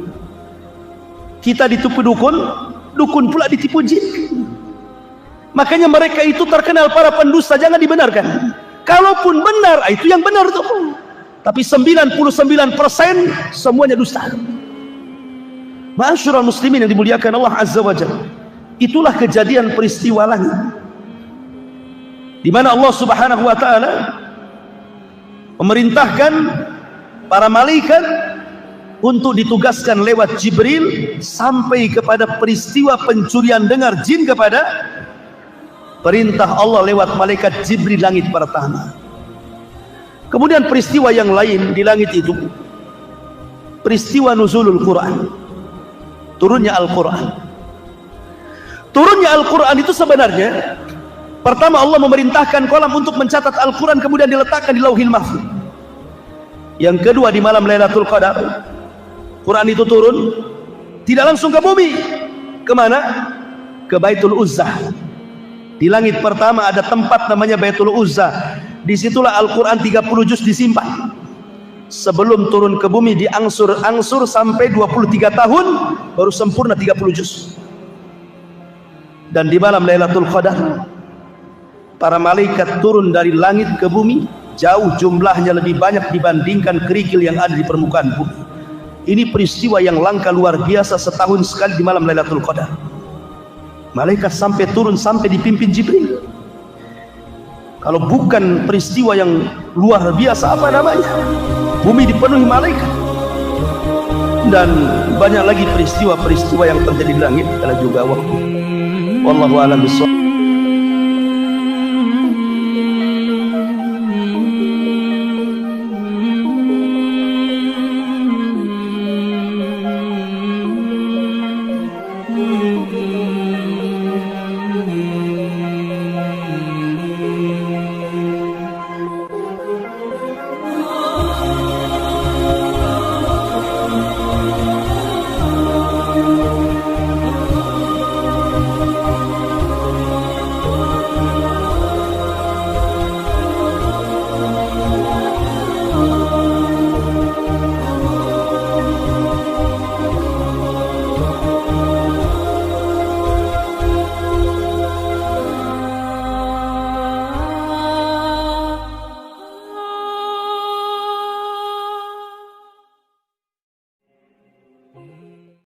Kita ditipu dukun, dukun pula ditipu jin. Makanya mereka itu terkenal para pendusta, jangan dibenarkan. Kalaupun benar, itu yang benar tuh. Tapi 99% semuanya dusta. Ma'asyiral muslimin yang dimuliakan Allah Azza wa Jalla. Itulah kejadian peristiwa langit, di mana Allah Subhanahu wa taala memerintahkan para malaikat untuk ditugaskan lewat Jibril sampai kepada peristiwa pencurian dengar jin kepada perintah Allah lewat malaikat Jibril langit pertama. Kemudian peristiwa yang lain di langit itu, peristiwa nuzulul Quran, turunnya Al-Quran. Turunnya Al-Quran itu sebenarnya pertama Allah memerintahkan kolam untuk mencatat Al-Quran, kemudian diletakkan di Lauhil Mahfuz. Yang kedua di malam Lailatul Qadar, Quran itu turun tidak langsung ke bumi. Kemana? Ke Baitul Uzzah. Di langit pertama ada tempat namanya Baitul Uzzah. Disitulah Al-Quran 30 juz disimpan. Sebelum turun ke bumi diangsur-angsur sampai 23 tahun baru sempurna 30 juz. Dan di malam Lailatul Qadar para malaikat turun dari langit ke bumi, jauh jumlahnya lebih banyak dibandingkan kerikil yang ada di permukaan bumi. Ini peristiwa yang langka luar biasa, setahun sekali di malam Lailatul Qadar. Malaikat sampai turun, sampai dipimpin Jibril. Kalau bukan peristiwa yang luar biasa, apa namanya? Bumi dipenuhi malaikat. Dan banyak lagi peristiwa-peristiwa yang terjadi di langit, adalah juga waktu. Wallahu a'lam bishawab.